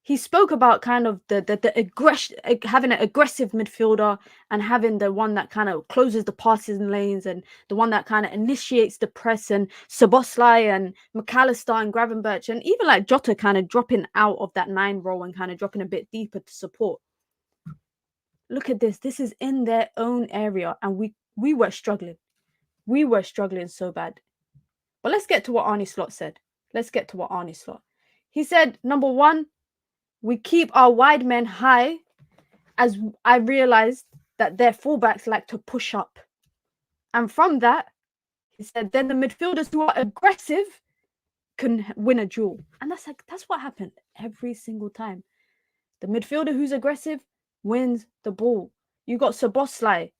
Speaker 1: he spoke about kind of the aggression, having an aggressive midfielder and having the one that kind of closes the passing lanes and the one that kind of initiates the press, and Szoboszlai and McAllister and Gravenberch and even like Jota kind of dropping out of that 9 role and kind of dropping a bit deeper to support. Look at this. This is in their own area and we were struggling. We were struggling so bad. But let's get to what Arne Slot said. He said, number 1, we keep our wide men high as I realized that their fullbacks like to push up. And from that, he said, then the midfielders who are aggressive can win a duel. And that's what happened every single time. The midfielder who's aggressive wins the ball. You got Szoboszlai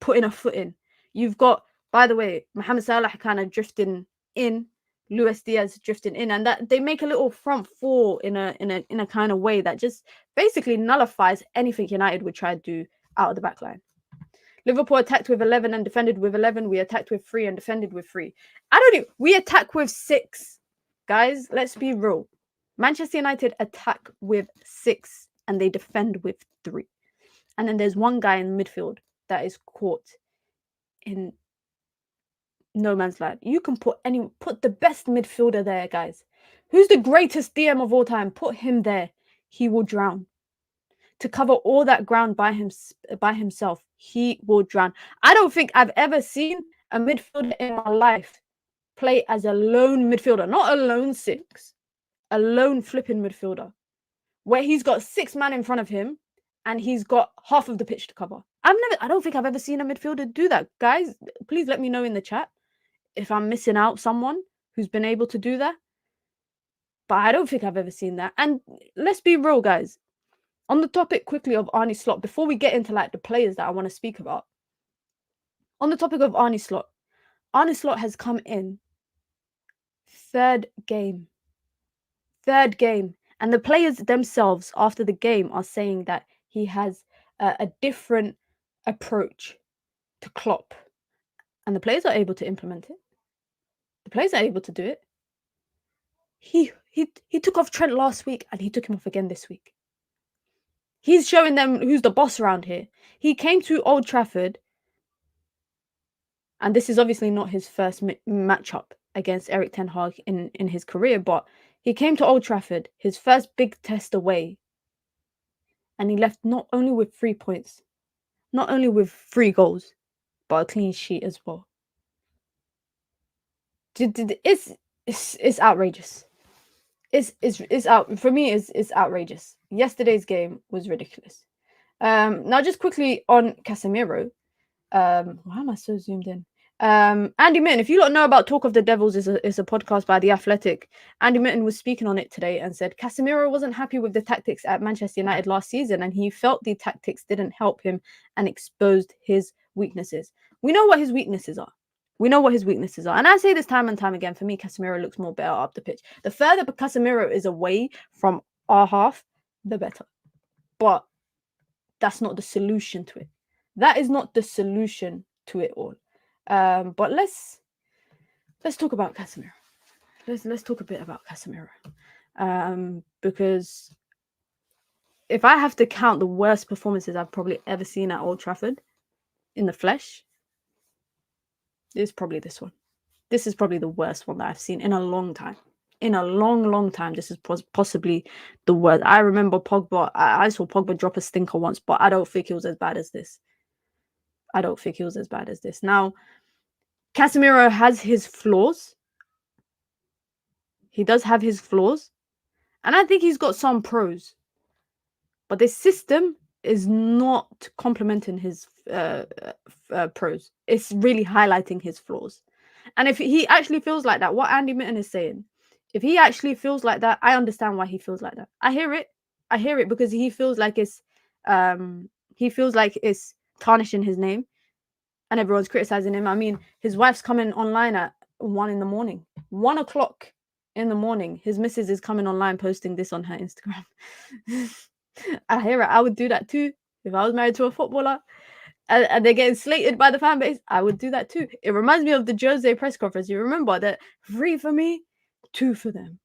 Speaker 1: putting a foot in. You've got, by the way, Mohamed Salah kind of drifting in, Luis Diaz drifting in, and that they make a little front four in a kind of way that just basically nullifies anything United would try to do out of the back line. Liverpool attacked with 11 and defended with 11. We attacked with 3 and defended with 3. We attack with 6. Guys, let's be real. Manchester United attack with 6 and they defend with 3. And then there's one guy in midfield that is caught in no man's land. You can put the best midfielder there, guys. Who's the greatest DM of all time? Put him there. He will drown. To cover all that ground by himself, he will drown. I don't think I've ever seen a midfielder in my life play as a lone midfielder, not a lone 6, a lone flipping midfielder, where he's got 6 men in front of him and he's got half of the pitch to cover. I don't think I've ever seen a midfielder do that. Guys, please let me know in the chat if I'm missing out someone who's been able to do that. But I don't think I've ever seen that. And let's be real, guys. On the topic quickly of Arne Slot, before we get into like the players that I want to speak about, on the topic of Arne Slot has come in third game. And the players themselves after the game are saying that he has a different approach to Klopp. And the players are able to implement it. The players are able to do it. He took off Trent last week and he took him off again this week. He's showing them who's the boss around here. He came to Old Trafford, and this is obviously not his first matchup against Erik ten Hag in his career, but he came to Old Trafford, his first big test away, and he left not only with 3 points, not only with 3 goals, but a clean sheet as well. It's outrageous. It's out for me. It's outrageous. Yesterday's game was ridiculous. Now just quickly on Casemiro. Why am I so zoomed in? Andy Mitten, if you don't know about Talk of the Devils, is a podcast by The Athletic. Andy Mitten was speaking on it today and said Casemiro wasn't happy with the tactics at Manchester United last season, and he felt the tactics didn't help him and exposed his weaknesses. We know what his weaknesses are. And I say this time and time again, for me, Casemiro looks more better up the pitch. The further Casemiro is away from our half, the better. But that's not the solution to it. That is not the solution to it all. But let's talk about Casemiro. Let's talk a bit about Casemiro. Because if I have to count the worst performances I've probably ever seen at Old Trafford in the flesh, it's probably this one. This is probably the worst one that I've seen in a long time. In a long time, this is possibly the worst. I remember Pogba. I saw Pogba drop a stinker once, but I don't think it was as bad as this. Now, Casemiro has his flaws. He does have his flaws. And I think he's got some pros. But this system is not complementing his pros. It's really highlighting his flaws. And if he actually feels like that, what Andy Mitten is saying, if he actually feels like that, I understand why he feels like that. I hear it because he feels like it's tarnishing his name and everyone's criticizing him. I mean, his wife's coming online at 1 in the morning. 1 o'clock in the morning. His missus is coming online posting this on her Instagram. I hear it. I would do that too. If I was married to a footballer and they're getting slated by the fan base, I would do that too. It reminds me of the Jose press conference. You remember that 3 for me, 2 for them.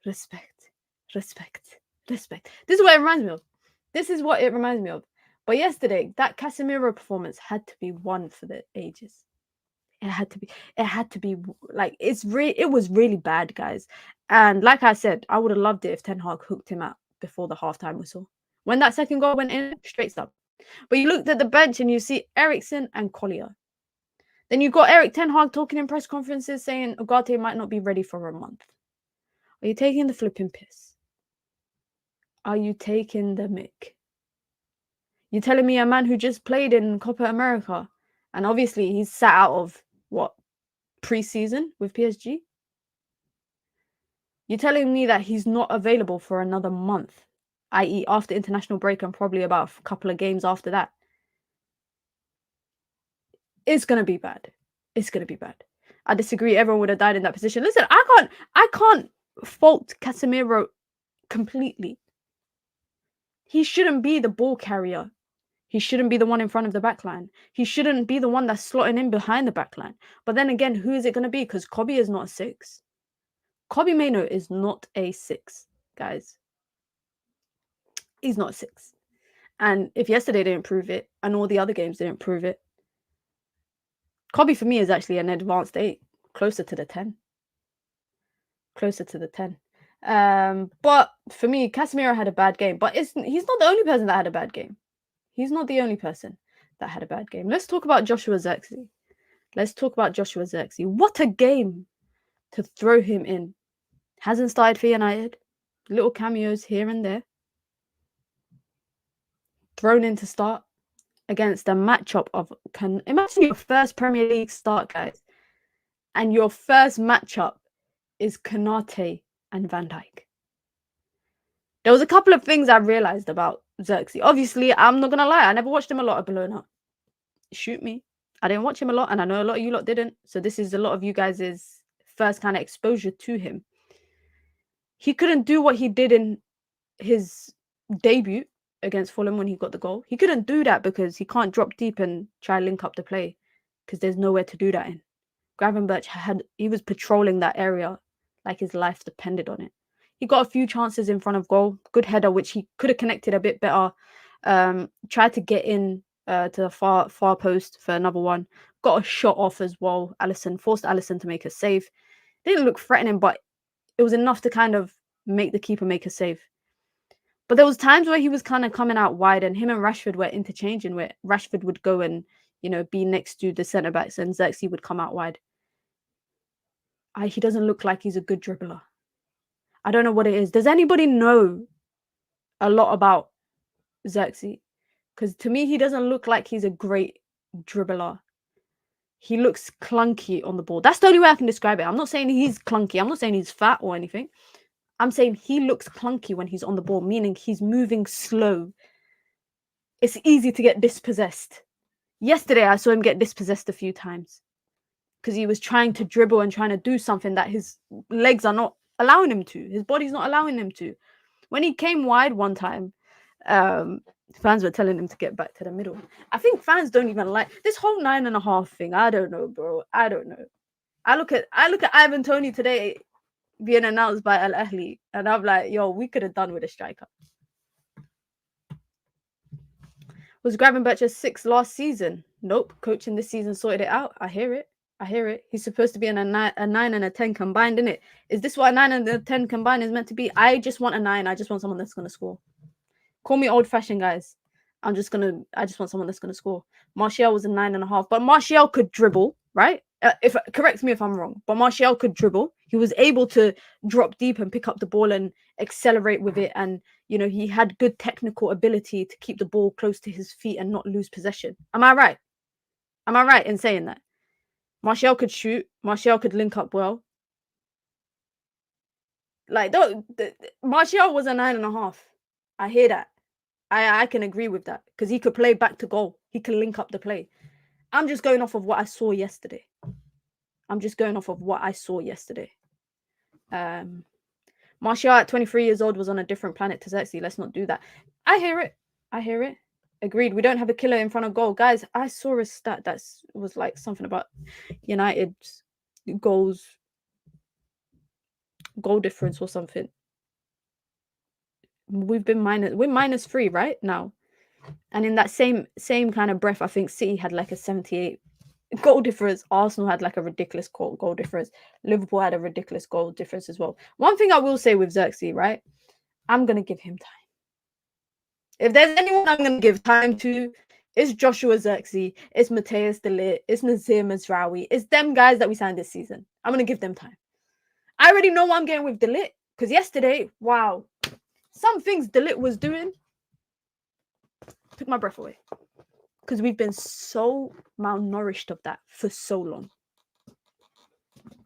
Speaker 1: Respect. This is what it reminds me of. But yesterday, that Casemiro performance had to be one for the ages. It had to be like it was really bad, guys. And like I said, I would have loved it if Ten Hag hooked him out before the halftime whistle. When that second goal went in, straight up. But you looked at the bench and you see Eriksen and Collier. Then you got Erik Ten Hag talking in press conferences saying Ugarte might not be ready for a month. Are you taking the flipping piss? Are you taking the mick? You're telling me a man who just played in Copa America, and obviously he's sat out of what, pre-season with PSG? You're telling me that he's not available for another month, i.e. after international break and probably about a couple of games after that. It's going to be bad. I disagree. Everyone would have died in that position. Listen, I can't fault Casemiro completely. He shouldn't be the ball carrier He shouldn't be the one in front of the back line. He shouldn't be the one that's slotting in behind the back line. But then again, who is it going to be? Because Kobe is not a 6. Kobe Mainoo is not a 6, guys. He's not a 6. And if yesterday didn't prove it, and all the other games didn't prove it, Kobe for me is actually an advanced 8, closer to the 10. Closer to the 10. But for me, Casemiro had a bad game. But he's not the only person that had a bad game. He's not the only person that had a bad game. Let's talk about Joshua Zirkzee. What a game to throw him in. Hasn't started for United. Little cameos here and there. Thrown in to start against a matchup of... Imagine your first Premier League start, guys. And your first matchup is Konate and Van Dijk. There was a couple of things I realised about Zirkzee. Obviously, I'm not going to lie. I never watched him a lot of Bologna. Shoot me. I didn't watch him a lot, and I know a lot of you lot didn't. So this is a lot of you guys' first kind of exposure to him. He couldn't do what he did in his debut against Fulham when he got the goal. He couldn't do that because he can't drop deep and try link up the play because there's nowhere to do that in. Gravenberch he was patrolling that area like his life depended on it. He got a few chances in front of goal. Good header, which he could have connected a bit better. Tried to get in to the far post for another one. Got a shot off as well. Forced Alisson to make a save. Didn't look threatening, but it was enough to kind of make the keeper make a save. But there was times where he was kind of coming out wide, and him and Rashford were interchanging, where Rashford would go and, be next to the centre-backs, and Zirkzee would come out wide. He doesn't look like he's a good dribbler. I don't know what it is. Does anybody know a lot about Zirkzee? Because to me, he doesn't look like he's a great dribbler. He looks clunky on the ball. That's the only way I can describe it. I'm not saying he's clunky. I'm not saying he's fat or anything. I'm saying he looks clunky when he's on the ball, meaning he's moving slow. It's easy to get dispossessed. Yesterday, I saw him get dispossessed a few times because he was trying to dribble and trying to do something that his legs are not allowing him to. His body's not allowing him to. When he came wide one time, fans were telling him to get back to the middle. I think fans don't even like this whole 9.5 thing. I don't know, bro. I don't know. I look at Ivan Toney today being announced by Al Ahly, and I'm like, yo, we could have done with a striker. Was Gravenberch a 6 last season? Nope. Coaching this season sorted it out. I hear it. He's supposed to be in a 9 and a 10 combined, isn't it? Is this what a 9 and a 10 combined is meant to be? I just want a 9. I just want someone that's going to score. Call me old-fashioned, guys. I just want someone that's going to score. Martial was a 9.5, but Martial could dribble, right? Correct me if I'm wrong, but Martial could dribble. He was able to drop deep and pick up the ball and accelerate with it, and he had good technical ability to keep the ball close to his feet and not lose possession. Am I right? Am I right in saying that? Martial could shoot. Martial could link up well. Like, Martial was a 9.5. I hear that. I can agree with that because he could play back to goal. He can link up the play. I'm just going off of what I saw yesterday. Martial at 23 years old was on a different planet to Zirkzee. Let's not do that. I hear it. Agreed. We don't have a killer in front of goal. Guys, I saw a stat that was like something about United's goal difference or something. We're -3 right now. And in that same kind of breath, I think City had like a 78 goal difference. Arsenal had like a ridiculous goal difference. Liverpool had a ridiculous goal difference as well. One thing I will say with Zirkzee, right? I'm going to give him time. If there's anyone I'm going to give time to, it's Joshua Zirkzee, it's Matthias de Ligt, it's Nazir Mazraoui, it's them guys that we signed this season. I'm going to give them time. I already know what I'm getting with de Ligt because yesterday, wow, some things de Ligt was doing took my breath away because we've been so malnourished of that for so long.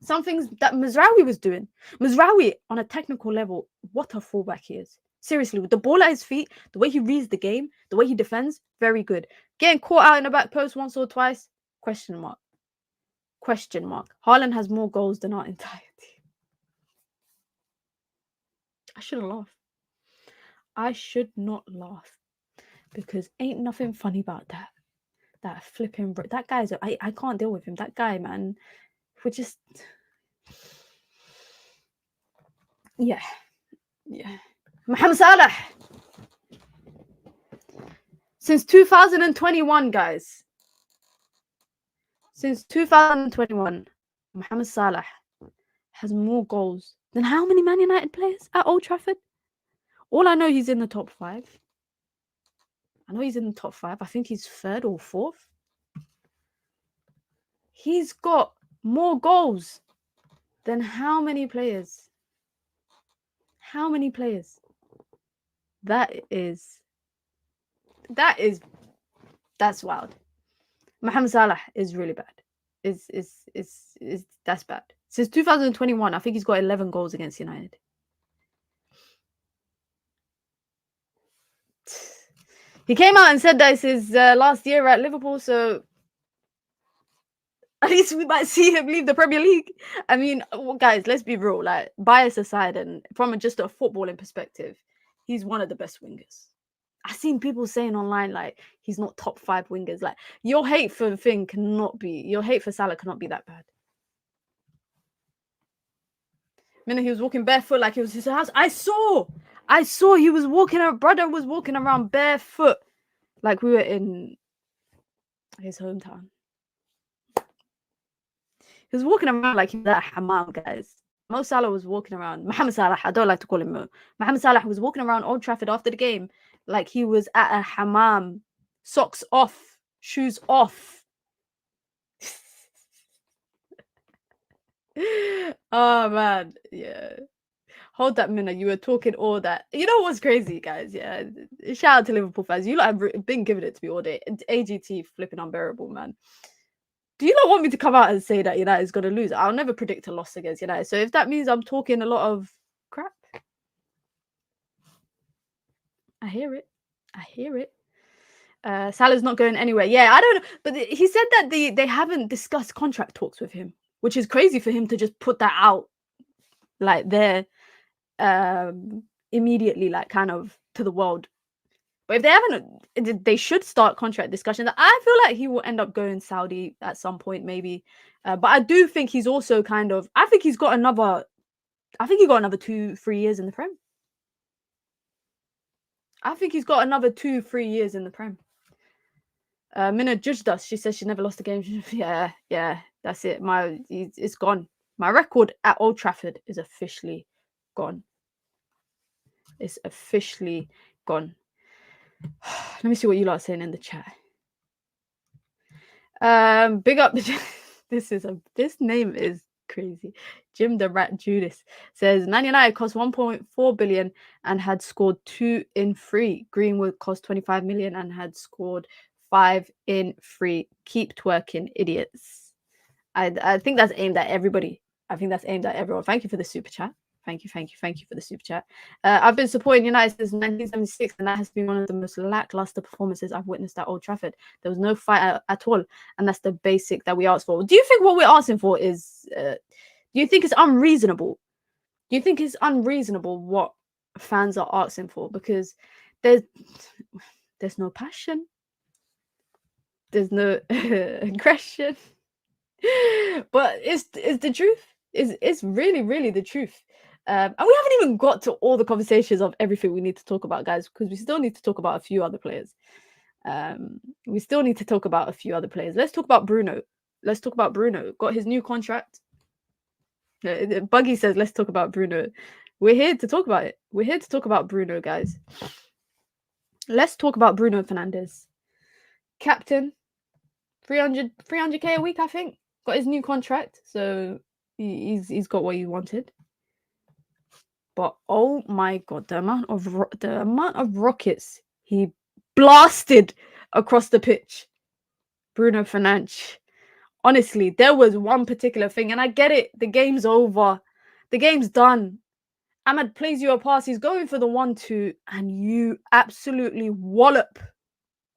Speaker 1: Some things that Mazraoui was doing. Mazraoui, on a technical level, what a fullback he is. Seriously, with the ball at his feet, the way he reads the game, the way he defends, very good. Getting caught out in the back post once or twice, question mark. Haaland has more goals than our entire team. I shouldn't laugh. I should not laugh. because ain't nothing funny about that. That flipping that guy's I can't deal with him. That guy, man. We're just yeah. Mohamed Salah. Since 2021, guys. Since 2021, Mohamed Salah has more goals than how many Man United players at Old Trafford? All I know, he's in the top 5. I know he's in the top 5. I think he's 3rd or 4th. He's got more goals than how many players? How many players? That's wild. Mohamed Salah is really bad. That's bad. Since 2021, I think he's got 11 goals against United. He came out and said that it's his last year at Liverpool, so at least we might see him leave the Premier League. I mean, guys, let's be real. Like, bias aside, and from just a footballing perspective, he's one of the best wingers. I've seen people saying online, like, he's not top 5 wingers. Like, your hate for Salah cannot be that bad. Mina, he was walking barefoot like it was his house. I saw he was walking. Our brother was walking around barefoot like we were in his hometown. He was walking around like he was at Hammam, guys. Mo Salah was walking around. Mohamed Salah, I don't like to call him Mo. Mohamed Salah was walking around Old Trafford after the game like he was at a hammam. Socks off, shoes off. Oh, man. Yeah. Hold that minute. You were talking all that. You know what's crazy, guys? Yeah. Shout out to Liverpool fans. You lot have been giving it to me all day. AGT flipping unbearable, man. Do you not want me to come out and say that United is going to lose? I'll never predict a loss against United. So if that means I'm talking a lot of crap, I hear it. Salah's not going anywhere. Yeah, I don't know. But he said that they haven't discussed contract talks with him, which is crazy for him to just put that out like there immediately, like kind of to the world. But if they haven't, they should start contract discussions. I feel like he will end up going Saudi at some point, maybe. But I do think he's also kind of. I think he got another 2-3 years in the Prem. I think he's got another 2-3 years in the Prem. Mina judged us. She says she never lost a game. Yeah, that's it. It's gone. My record at Old Trafford is officially gone. It's officially gone. Let me see what you lot are saying in the chat. Big up. This name is crazy. Jim the Rat Judas says Man United cost 1.4 billion and had scored 2 in 3. Greenwood cost 25 million and had scored 5 in 3. Keep twerking, idiots. I think that's aimed at everybody. I think that's aimed at everyone. Thank you for the super chat. Thank you for the super chat. I've been supporting United since 1976, and that has been one of the most lackluster performances I've witnessed at Old Trafford. There was no fight at all, and that's the basic that we asked for. Do you think what we're asking for is... do you think it's unreasonable? Do you think it's unreasonable what fans are asking for? Because there's no passion. There's no aggression. But it's the truth. It's really the truth. And we haven't even got to all the conversations of everything we need to talk about, guys, because we still need to talk about a few other players. Let's talk about Bruno. Got his new contract. Buggy says, let's talk about Bruno. We're here to talk about it. We're here to talk about Bruno, guys. Let's talk about Bruno Fernandes. Captain, 300k a week, I think. Got his new contract, so he's got what he wanted. But oh my god, the amount of rockets he blasted across the pitch. Bruno Fernandes. Honestly, there was one particular thing, and I get it. The game's over. The game's done. Ahmad plays you a pass. He's going for the 1-2, and you absolutely wallop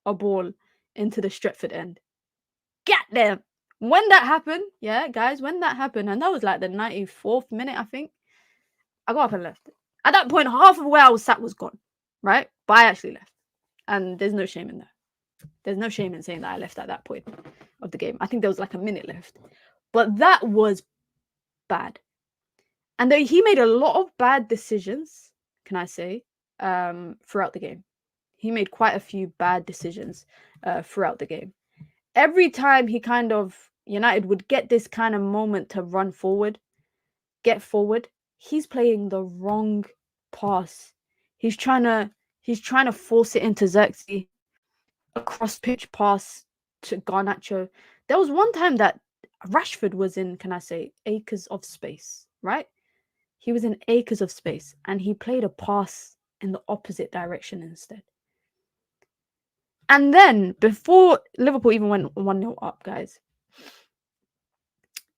Speaker 1: a ball into the Stretford end. Get there. When that happened, yeah, guys, and that was like the 94th minute, I think. I got up and left. At that point, half of where I was sat was gone, right? But I actually left. And there's no shame in that. There's no shame in saying that I left at that point of the game. I think there was like a minute left. But that was bad. And he made a lot of bad decisions, can I say, throughout the game. He made quite a few bad decisions throughout the game. Every time United would get this kind of moment to run forward, get forward, he's playing the wrong pass. He's trying to force it into Xerxes, a cross pitch pass to Garnacho. There was one time that Rashford was in, can I say, acres of space, right? He was in acres of space and he played a pass in the opposite direction instead. And then before Liverpool even went 1-0 up, guys,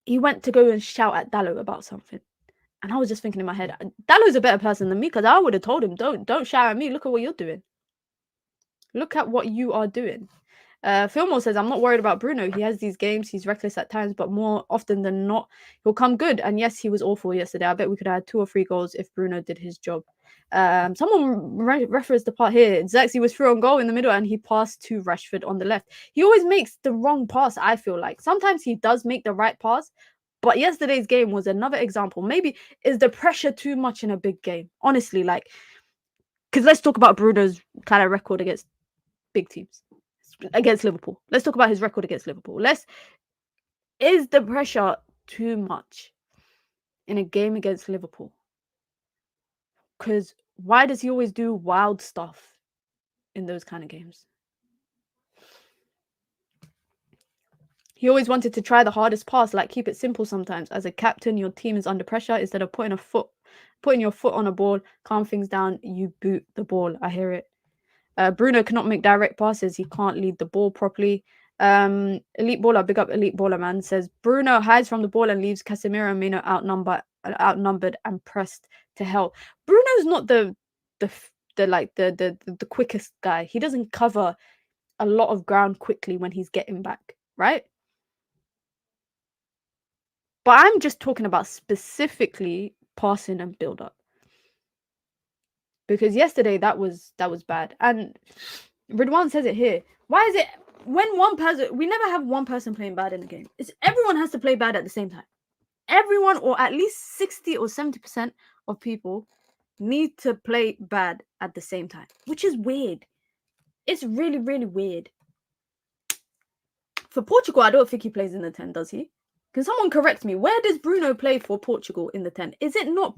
Speaker 1: he went to go and shout at Dallo about something. And I was just thinking in my head, Dallo's a better person than me, because I would have told him, don't shout at me. Look at what you're doing. Look at what you are doing. Fillmore says, I'm not worried about Bruno. He has these games. He's reckless at times, but more often than not, he'll come good. And yes, he was awful yesterday. I bet we could have had 2 or 3 goals if Bruno did his job. Someone referenced the part here. Xerxes was through on goal in the middle and he passed to Rashford on the left. He always makes the wrong pass, I feel like. Sometimes he does make the right pass, but yesterday's game was another example. Maybe is the pressure too much in a big game? Honestly, like, because let's talk about Bruno's kind of record against big teams. Against Liverpool. Let's talk about his record against Liverpool. Is the pressure too much in a game against Liverpool? Because why does he always do wild stuff in those kind of games? He always wanted to try the hardest pass, like keep it simple sometimes. As a captain, your team is under pressure. Instead of putting your foot on a ball, calm things down, you boot the ball. I hear it. Bruno cannot make direct passes. He can't lead the ball properly. Elite Baller, big up Elite Baller, man, says Bruno hides from the ball and leaves Casemiro and Mina outnumbered and pressed to hell. Bruno's not the quickest guy. He doesn't cover a lot of ground quickly when he's getting back, right? But I'm just talking about specifically passing and build up. Because yesterday that was bad. And Ridwan says it here. Why is it when one person, we never have one person playing bad in the game. It's everyone has to play bad at the same time. Everyone, or at least 60 or 70% of people need to play bad at the same time, which is weird. It's really, really weird. For Portugal, I don't think he plays in the 10, does he? Can someone correct me? Where does Bruno play for Portugal in the 10? Is it not?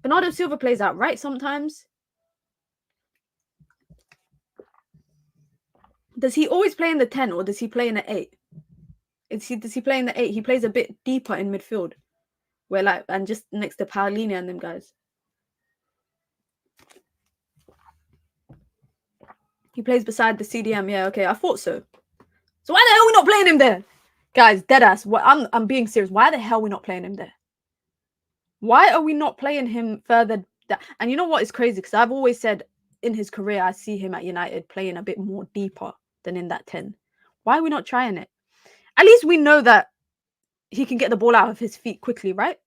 Speaker 1: Bernardo Silva plays out right sometimes. Does he always play in the 10 or does he play in the 8? Does he play in the 8? He plays a bit deeper in midfield. And just next to Paulinho and them guys. He plays beside the CDM. Yeah, okay, I thought so. So why the hell are we not playing him there? Guys, deadass. I'm being serious. Why the hell are we not playing him there? Why are we not playing him further down? And you know what is crazy? Because I've always said in his career, I see him at United playing a bit more deeper than in that 10. Why are we not trying it? At least we know that he can get the ball out of his feet quickly, right?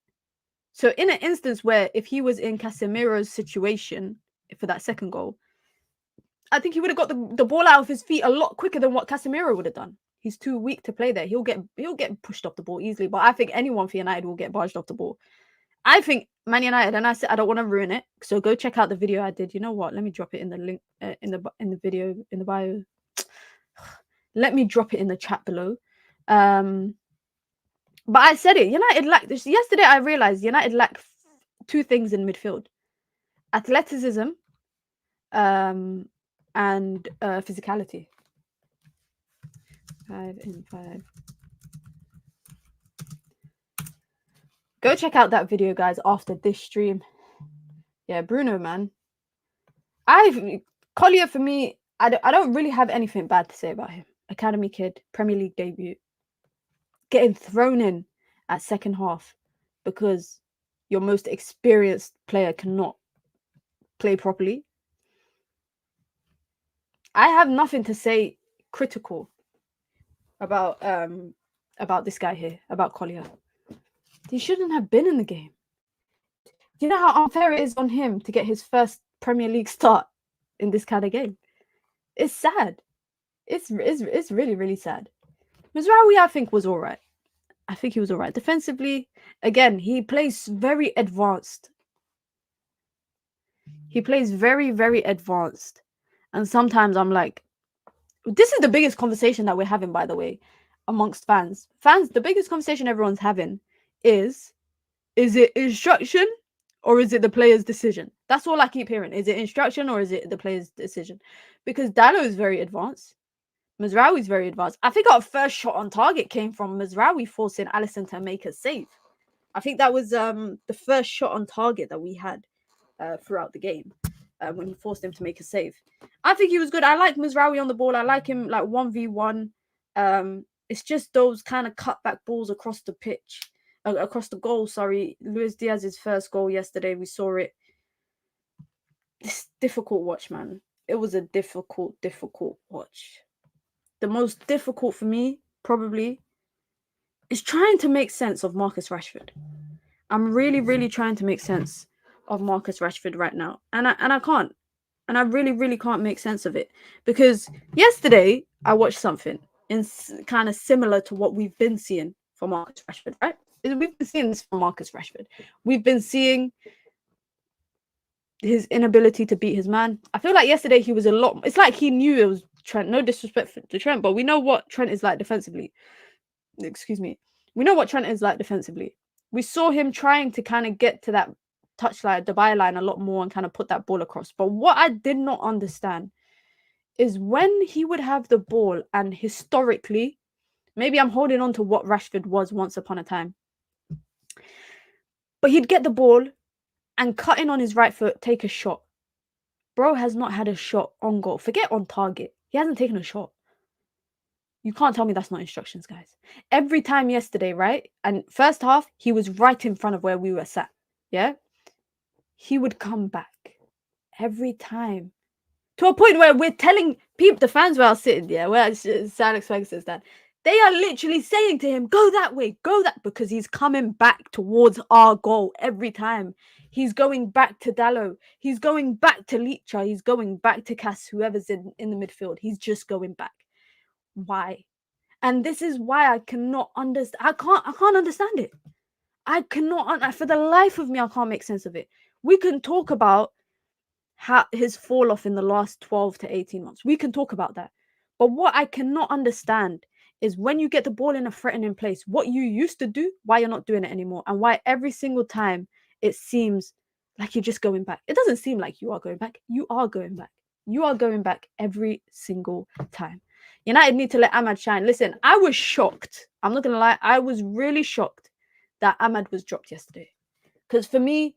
Speaker 1: So in an instance where if he was in Casemiro's situation for that second goal, I think he would have got the ball out of his feet a lot quicker than what Casemiro would have done. He's too weak to play there. He'll get pushed off the ball easily. But I think anyone for United will get barged off the ball. I think Man United, and I said I don't want to ruin it, so go check out the video I did. You know what? Let me drop it in the link in the video in the bio. Let me drop it in the chat below. But I said it. United lack this. Yesterday, I realized United lack 2 things in midfield: athleticism, and physicality. 5 in 5. Go check out that video, guys, after this stream. Yeah, Bruno, man. Collier, for me, I don't really have anything bad to say about him. Academy kid, Premier League debut. Getting thrown in at second half because your most experienced player cannot play properly. I have nothing to say critical about this guy here, about Collier. He shouldn't have been in the game. Do you know how unfair it is on him to get his first Premier League start in this kind of game? It's sad. It's really, really sad. Mazraoui, I think, was all right. I think he was all right. Defensively, again, he plays very advanced. He plays very, very advanced. And sometimes I'm like, this is the biggest conversation that we're having, by the way, amongst fans. Fans, the biggest conversation everyone's having is it instruction or is it the player's decision? That's all I keep hearing. Is it instruction or is it the player's decision? Because Dallo is very advanced. Mazraoui is very advanced. I think our first shot on target came from Mazraoui forcing Alisson to make a save. I think that was the first shot on target that we had throughout the game when he forced him to make a save. I think he was good. I like Mazraoui on the ball. I like him like 1v1. It's just those kind of cutback balls across the pitch, across the goal. Sorry, Luis Diaz's first goal yesterday. We saw it. It's difficult watch, man. It was a difficult watch. The most difficult for me, probably, is trying to make sense of Marcus Rashford. I'm really, really trying to make sense of Marcus Rashford right now. And I can't. And I really, really can't make sense of it. Because yesterday, I watched something kind of similar to what we've been seeing from Marcus Rashford, right? We've been seeing this from Marcus Rashford. We've been seeing his inability to beat his man. I feel like yesterday he was a lot... It's like he knew it was Trent. No disrespect to Trent, but we know what Trent is like defensively. Excuse me. We know what Trent is like defensively. We saw him trying to kind of get to that touchline, the byline a lot more and kind of put that ball across. But what I did not understand is when he would have the ball and historically, maybe I'm holding on to what Rashford was once upon a time, but he'd get the ball and cut in on his right foot, take a shot. Bro has not had a shot on goal. Forget on target. He hasn't taken a shot. You can't tell me that's not instructions, guys. Every time yesterday, right? And first half, he was right in front of where we were sat. Yeah? He would come back every time. To a point where we're telling people, the fans where I was sitting, yeah, where Sir Alex Ferguson says that, they are literally saying to him, go that way, go that, because he's coming back towards our goal every time. He's going back to Dallo. He's going back to Licha. He's going back to Cass, whoever's in the midfield. He's just going back. Why? And this is why I cannot understand. I can't understand it. I cannot, for the life of me, I can't make sense of it. We can talk about how his fall off in the last 12 to 18 months. We can talk about that. But what I cannot understand is when you get the ball in a threatening place, what you used to do, why you're not doing it anymore, and why every single time it seems like you're just going back. It doesn't seem like you are going back. You are going back. You are going back every single time. United need to let Ahmad shine. Listen, I was shocked. I'm not going to lie. I was really shocked that Ahmad was dropped yesterday. Because for me,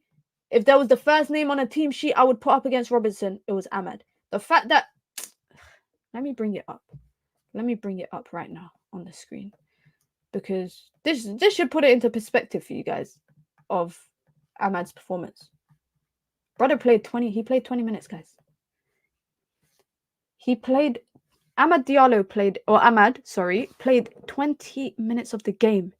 Speaker 1: if there was the first name on a team sheet I would put up against Robinson, it was Ahmad. The fact that... Let me bring it up. Let me bring it up right now on the screen. Because this should put it into perspective for you guys of Ahmad's performance. Brother played 20... He played 20 minutes, guys. He played... Ahmad played 20 minutes of the game.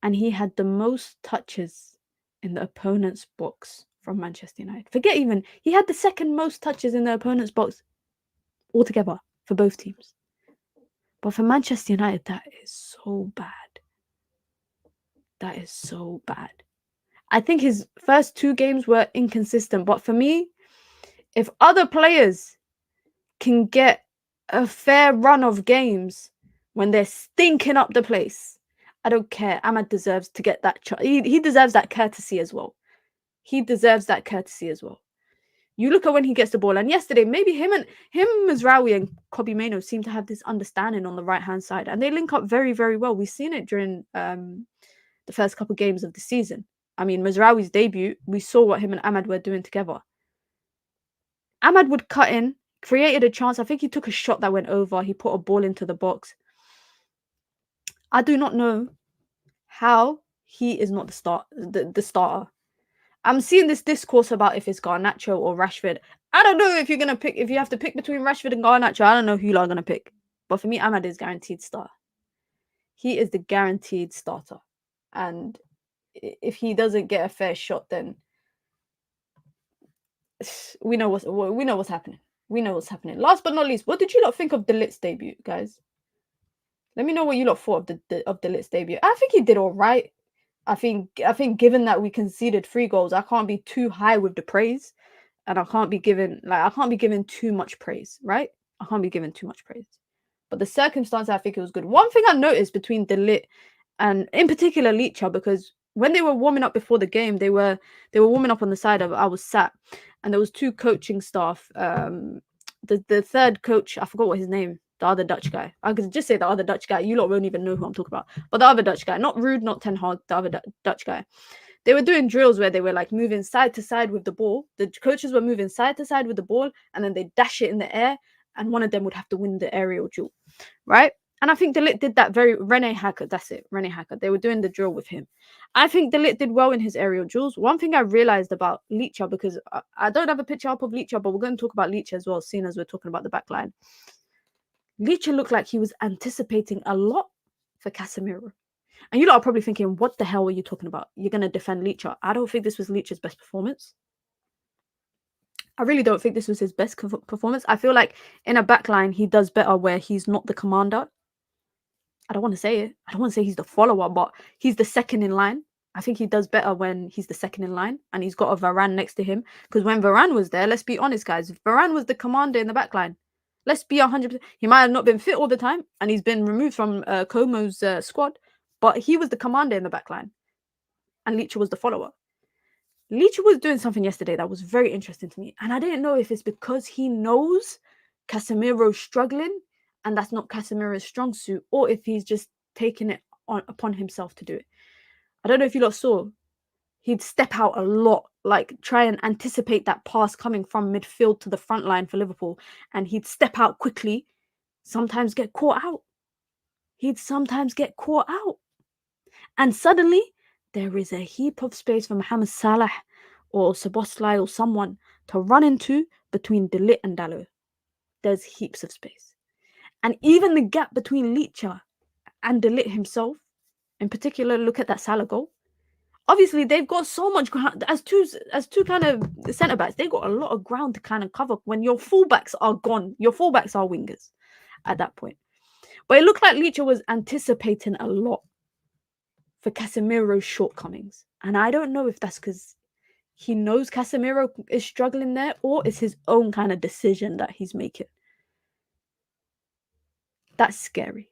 Speaker 1: And he had the most touches in the opponent's box from Manchester United. Forget even, he had the second most touches in the opponent's box altogether for both teams. But for Manchester United, that is so bad. That is so bad. I think his first 2 games were inconsistent. But for me, if other players can get a fair run of games when they're stinking up the place, I don't care. Ahmad deserves to get that. He deserves that courtesy as well. He deserves that courtesy as well. You look at when he gets the ball, and yesterday, maybe him, Mazraoui and Kobbie Mainoo seem to have this understanding on the right-hand side, and they link up very, very well. We've seen it during the first couple of games of the season. I mean, Mazraoui's debut, we saw what him and Ahmad were doing together. Ahmad would cut in, created a chance. I think he took a shot that went over. He put a ball into the box. I do not know how he is not the starter. I'm seeing this discourse about if it's Garnacho or Rashford. I don't know if you're gonna pick. If you have to pick between Rashford and Garnacho, I don't know who you're gonna pick. But for me, Ahmad is guaranteed starter. He is the guaranteed starter, and if he doesn't get a fair shot, then we know what's happening. We know what's happening. Last but not least, what did you lot think of De Ligt's debut, guys? Let me know what you lot thought of De Ligt's debut. I think he did all right. I think given that we conceded 3 goals, I can't be too high with the praise, and I can't be given too much praise, right? I can't be given too much praise. But the circumstance, I think it was good. One thing I noticed between De Ligt and in particular Licha, because when they were warming up before the game, they were warming up on the side of I was sat, and there was 2 coaching staff. The third coach, I forgot what his name, the other Dutch guy. I could just say the other Dutch guy. You lot won't even know who I'm talking about. But the other Dutch guy, not Rude, not Ten Hag, the other Dutch guy. They were doing drills where they were like moving side to side with the ball. The coaches were moving side to side with the ball, and then they dash it in the air, and one of them would have to win the aerial duel, right? And I think De Ligt did that very. Rene Hacker, that's it, Rene Hacker. They were doing the drill with him. I think De Ligt did well in his aerial duels. One thing I realized about Licha, because I don't have a picture up of Licha, but we're going to talk about Licha as well, seeing as we're talking about the back line. Licha looked like he was anticipating a lot for Casemiro. And you lot are probably thinking, what the hell are you talking about? You're going to defend Licha. I don't think this was Licha's best performance. I really don't think this was his best performance. I feel like in a backline, he does better where he's not the commander. I don't want to say it. I don't want to say he's the follower, but he's the second in line. I think he does better when he's the second in line and he's got a Varane next to him. Because when Varane was there, let's be honest, guys, if Varane was the commander in the backline, let's be 100%. He might have not been fit all the time and he's been removed from Como's squad, but he was the commander in the backline and Licha was the follower. Licha was doing something yesterday that was very interesting to me. And I didn't know if it's because he knows Casemiro's struggling and that's not Casemiro's strong suit, or if he's just taking it upon himself to do it. I don't know if you lot saw. He'd step out a lot, like try and anticipate that pass coming from midfield to the front line for Liverpool. And he'd step out quickly, sometimes get caught out. And suddenly, there is a heap of space for Mohamed Salah or Szoboszlai or someone to run into between De Ligt and Dalot. There's heaps of space. And even the gap between Licha and De Ligt himself, in particular, look at that Salah goal. Obviously, they've got so much ground. As two kind of centre-backs, they've got a lot of ground to kind of cover when your fullbacks are gone. Your fullbacks are wingers at that point. But it looked like Licha was anticipating a lot for Casemiro's shortcomings. And I don't know if that's because he knows Casemiro is struggling there or it's his own kind of decision that he's making. That's scary.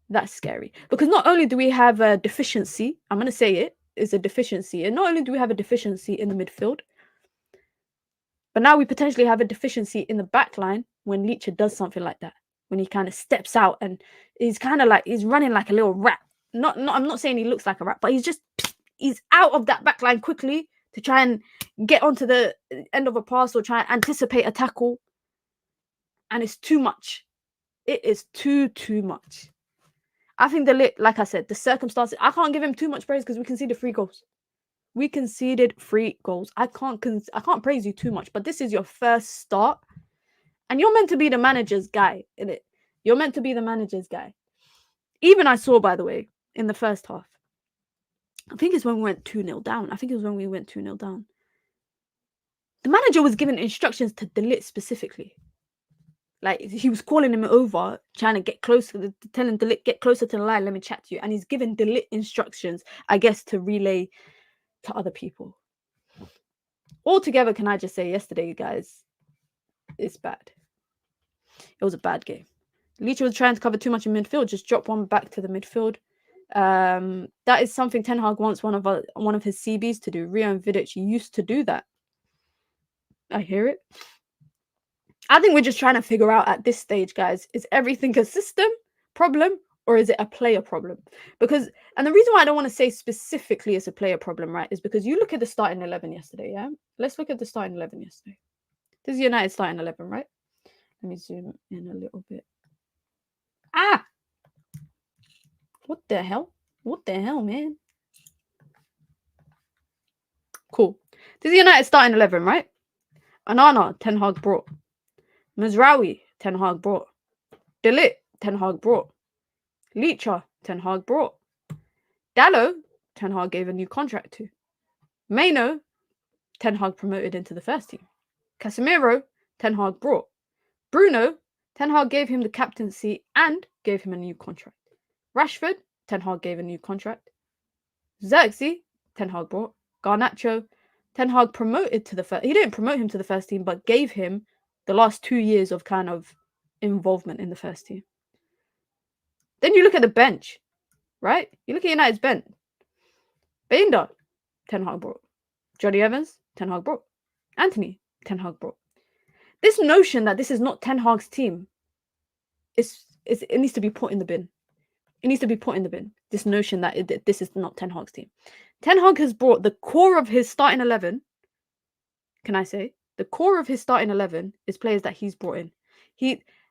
Speaker 1: Because not only do we have a deficiency, I'm going to say it is a deficiency, and not only do we have a deficiency in the midfield, but now we potentially have a deficiency in the back line when Licha does something like that, when he kind of steps out and he's kind of like, he's running like a little rat. I'm not saying he looks like a rat, but he's out of that back line quickly to try and get onto the end of a pass or try and anticipate a tackle. And it's too much. It is too much. I think like I said, the circumstances, I can't give him too much praise because we conceded 3 goals. I can't praise you too much, but this is your first start. And you're meant to be the manager's guy, innit? You're meant to be the manager's guy. Even I saw, by the way, in the first half, I think it's when we went 2-0 down. The manager was giving instructions to De Ligt specifically. Like, he was calling him over, trying to get closer, telling De Ligt, get closer to the line, let me chat to you. And he's giving De Ligt instructions, I guess, to relay to other people. Altogether, can I just say, yesterday, guys, it's bad. It was a bad game. Licha was trying to cover too much in midfield, just drop one back to the midfield. That is something Ten Hag wants one of his CBs to do. Rio and Vidic used to do that. I hear it. I think we're just trying to figure out at this stage, guys, is everything a system problem or is it a player problem? Because, and the reason why I don't want to say specifically it's a player problem, right, is because you look at the starting 11 yesterday, yeah? Let's look at the starting 11 yesterday. This is United starting 11, right? Let me zoom in a little bit. Ah! What the hell? What the hell, man? Cool. This is United starting 11, right? Onana, Ten Hag brought. Mazraoui, Ten Hag brought. De Ligt, Ten Hag brought. Licha, Ten Hag brought. Dalot, Ten Hag gave a new contract to. Mina, Ten Hag promoted into the first team. Casemiro, Ten Hag brought. Bruno, Ten Hag gave him the captaincy and gave him a new contract. Rashford, Ten Hag gave a new contract. Xerxes, Ten Hag brought. Garnacho, Ten Hag promoted to the first. He didn't promote him to the first team, but gave him the last 2 years of kind of involvement in the first team. Then you look at the bench, right? You look at United's bench. Bender, Ten Hag brought. Johnny Evans, Ten Hag brought. Anthony, Ten Hag brought. This notion that this is not Ten Hag's team it needs to be put in the bin. It needs to be put in the bin. This notion that this is not Ten Hag's team. Ten Hag has brought the core of his starting 11. Can I say? The core of his starting 11 is players that he's brought in.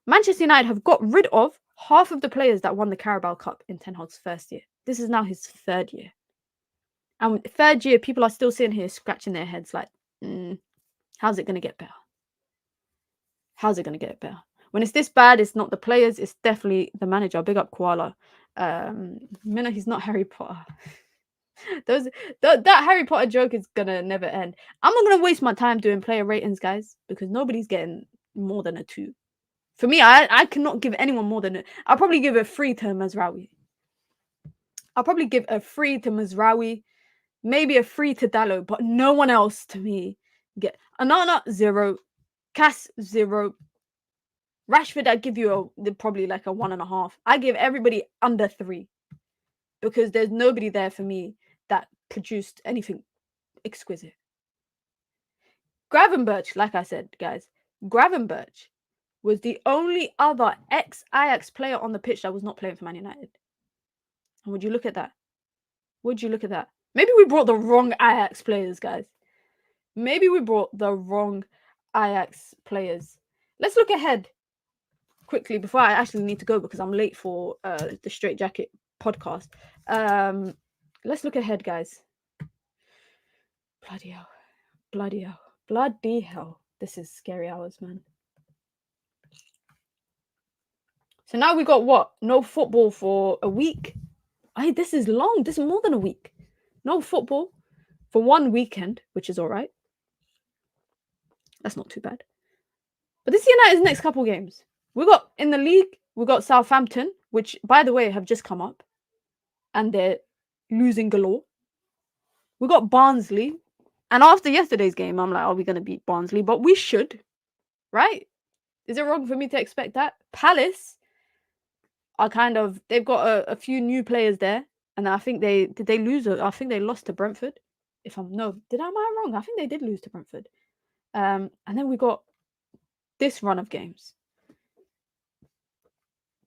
Speaker 1: Manchester United have got rid of half of the players that won the Carabao Cup in Ten Hag's first year. This is now his third year. And third year, people are still sitting here scratching their heads like, how's it going to get better? How's it going to get better? When it's this bad, it's not the players, it's definitely the manager. Big up Koala. Mina, he's not Harry Potter. That Harry Potter joke is going to never end. I'm not going to waste my time doing player ratings, guys, because nobody's getting more than a 2. For me, I cannot give anyone more than I'll probably give a 3 to Mazraoui. I'll probably give a 3 to Mazraoui, maybe a 3 to Dallo, but no one else to me get. Onana, 0. Cass, 0. Rashford, I'd give you probably like a 1.5. I give everybody under 3 because there's nobody there for me that produced anything exquisite. Gravenberch, like I said, guys, Gravenberch was the only other ex-Ajax player on the pitch that was not playing for Man United. And would you look at that? Would you look at that? Maybe we brought the wrong Ajax players, guys. Maybe we brought the wrong Ajax players. Let's look ahead quickly before I actually need to go because I'm late for the Straight Jacket podcast. Let's look ahead, guys. Bloody hell. Bloody hell. Bloody hell. This is scary hours, man. So now we got what? No football for a week. Hey, this is long. This is more than a week. No football for one weekend, which is all right. That's not too bad. But this is United's next couple games. We got in the league, we got Southampton, which, by the way, have just come up. And they're losing galore. We got Barnsley. And after yesterday's game, I'm like, are we going to beat Barnsley? But we should, right? Is it wrong for me to expect that? Palace are they've got a few new players there. And I think I think they lost to Brentford. Am I wrong? I think they did lose to Brentford. And then we got this run of games.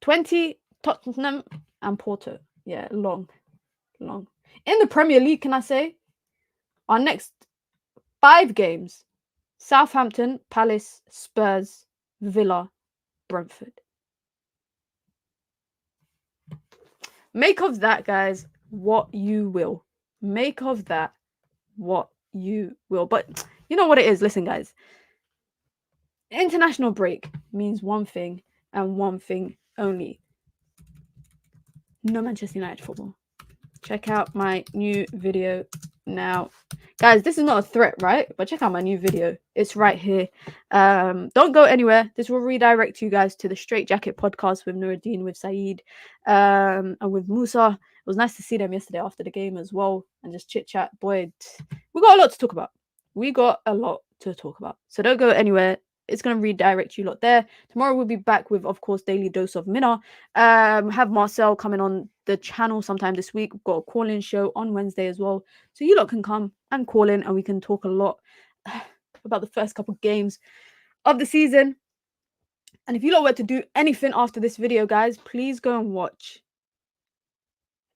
Speaker 1: 20, Tottenham and Porto. Yeah, long. In the Premier League, can I say? Our next 5 games. Southampton, Palace, Spurs, Villa, Brentford. Make of that, guys, what you will. Make of that what you will. But you know what it is? Listen, guys. International break means one thing and one thing only. No Manchester United football. Check out my new video now. Guys, this is not a threat, right? But check out my new video. It's right here. Don't go anywhere. This will redirect you guys to the Straight Jacket podcast with Nuruddin, with Saeed, and with Musa. It was nice to see them yesterday after the game as well and just chit chat. Boy, we got a lot to talk about. So don't go anywhere. It's going to redirect you lot there. Tomorrow we'll be back with, of course, Daily Dose of Mina. Have Marcel coming on the channel sometime this week. We've got a call-in show on Wednesday as well. So you lot can come and call in and we can talk a lot about the first couple of games of the season. And if you lot were to do anything after this video, guys, please go and watch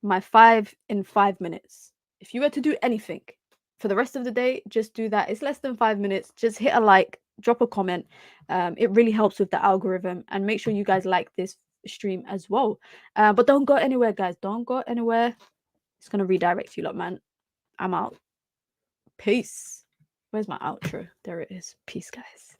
Speaker 1: my 5 in 5 minutes. If you were to do anything for the rest of the day, just do that. It's less than 5 minutes. Just hit a like. Drop a comment. It really helps with the algorithm, and make sure you guys like this stream as well. But don't go anywhere, guys. Don't go anywhere. It's gonna redirect you lot, man. I'm out. Peace. Where's my outro? There it is. Peace, guys.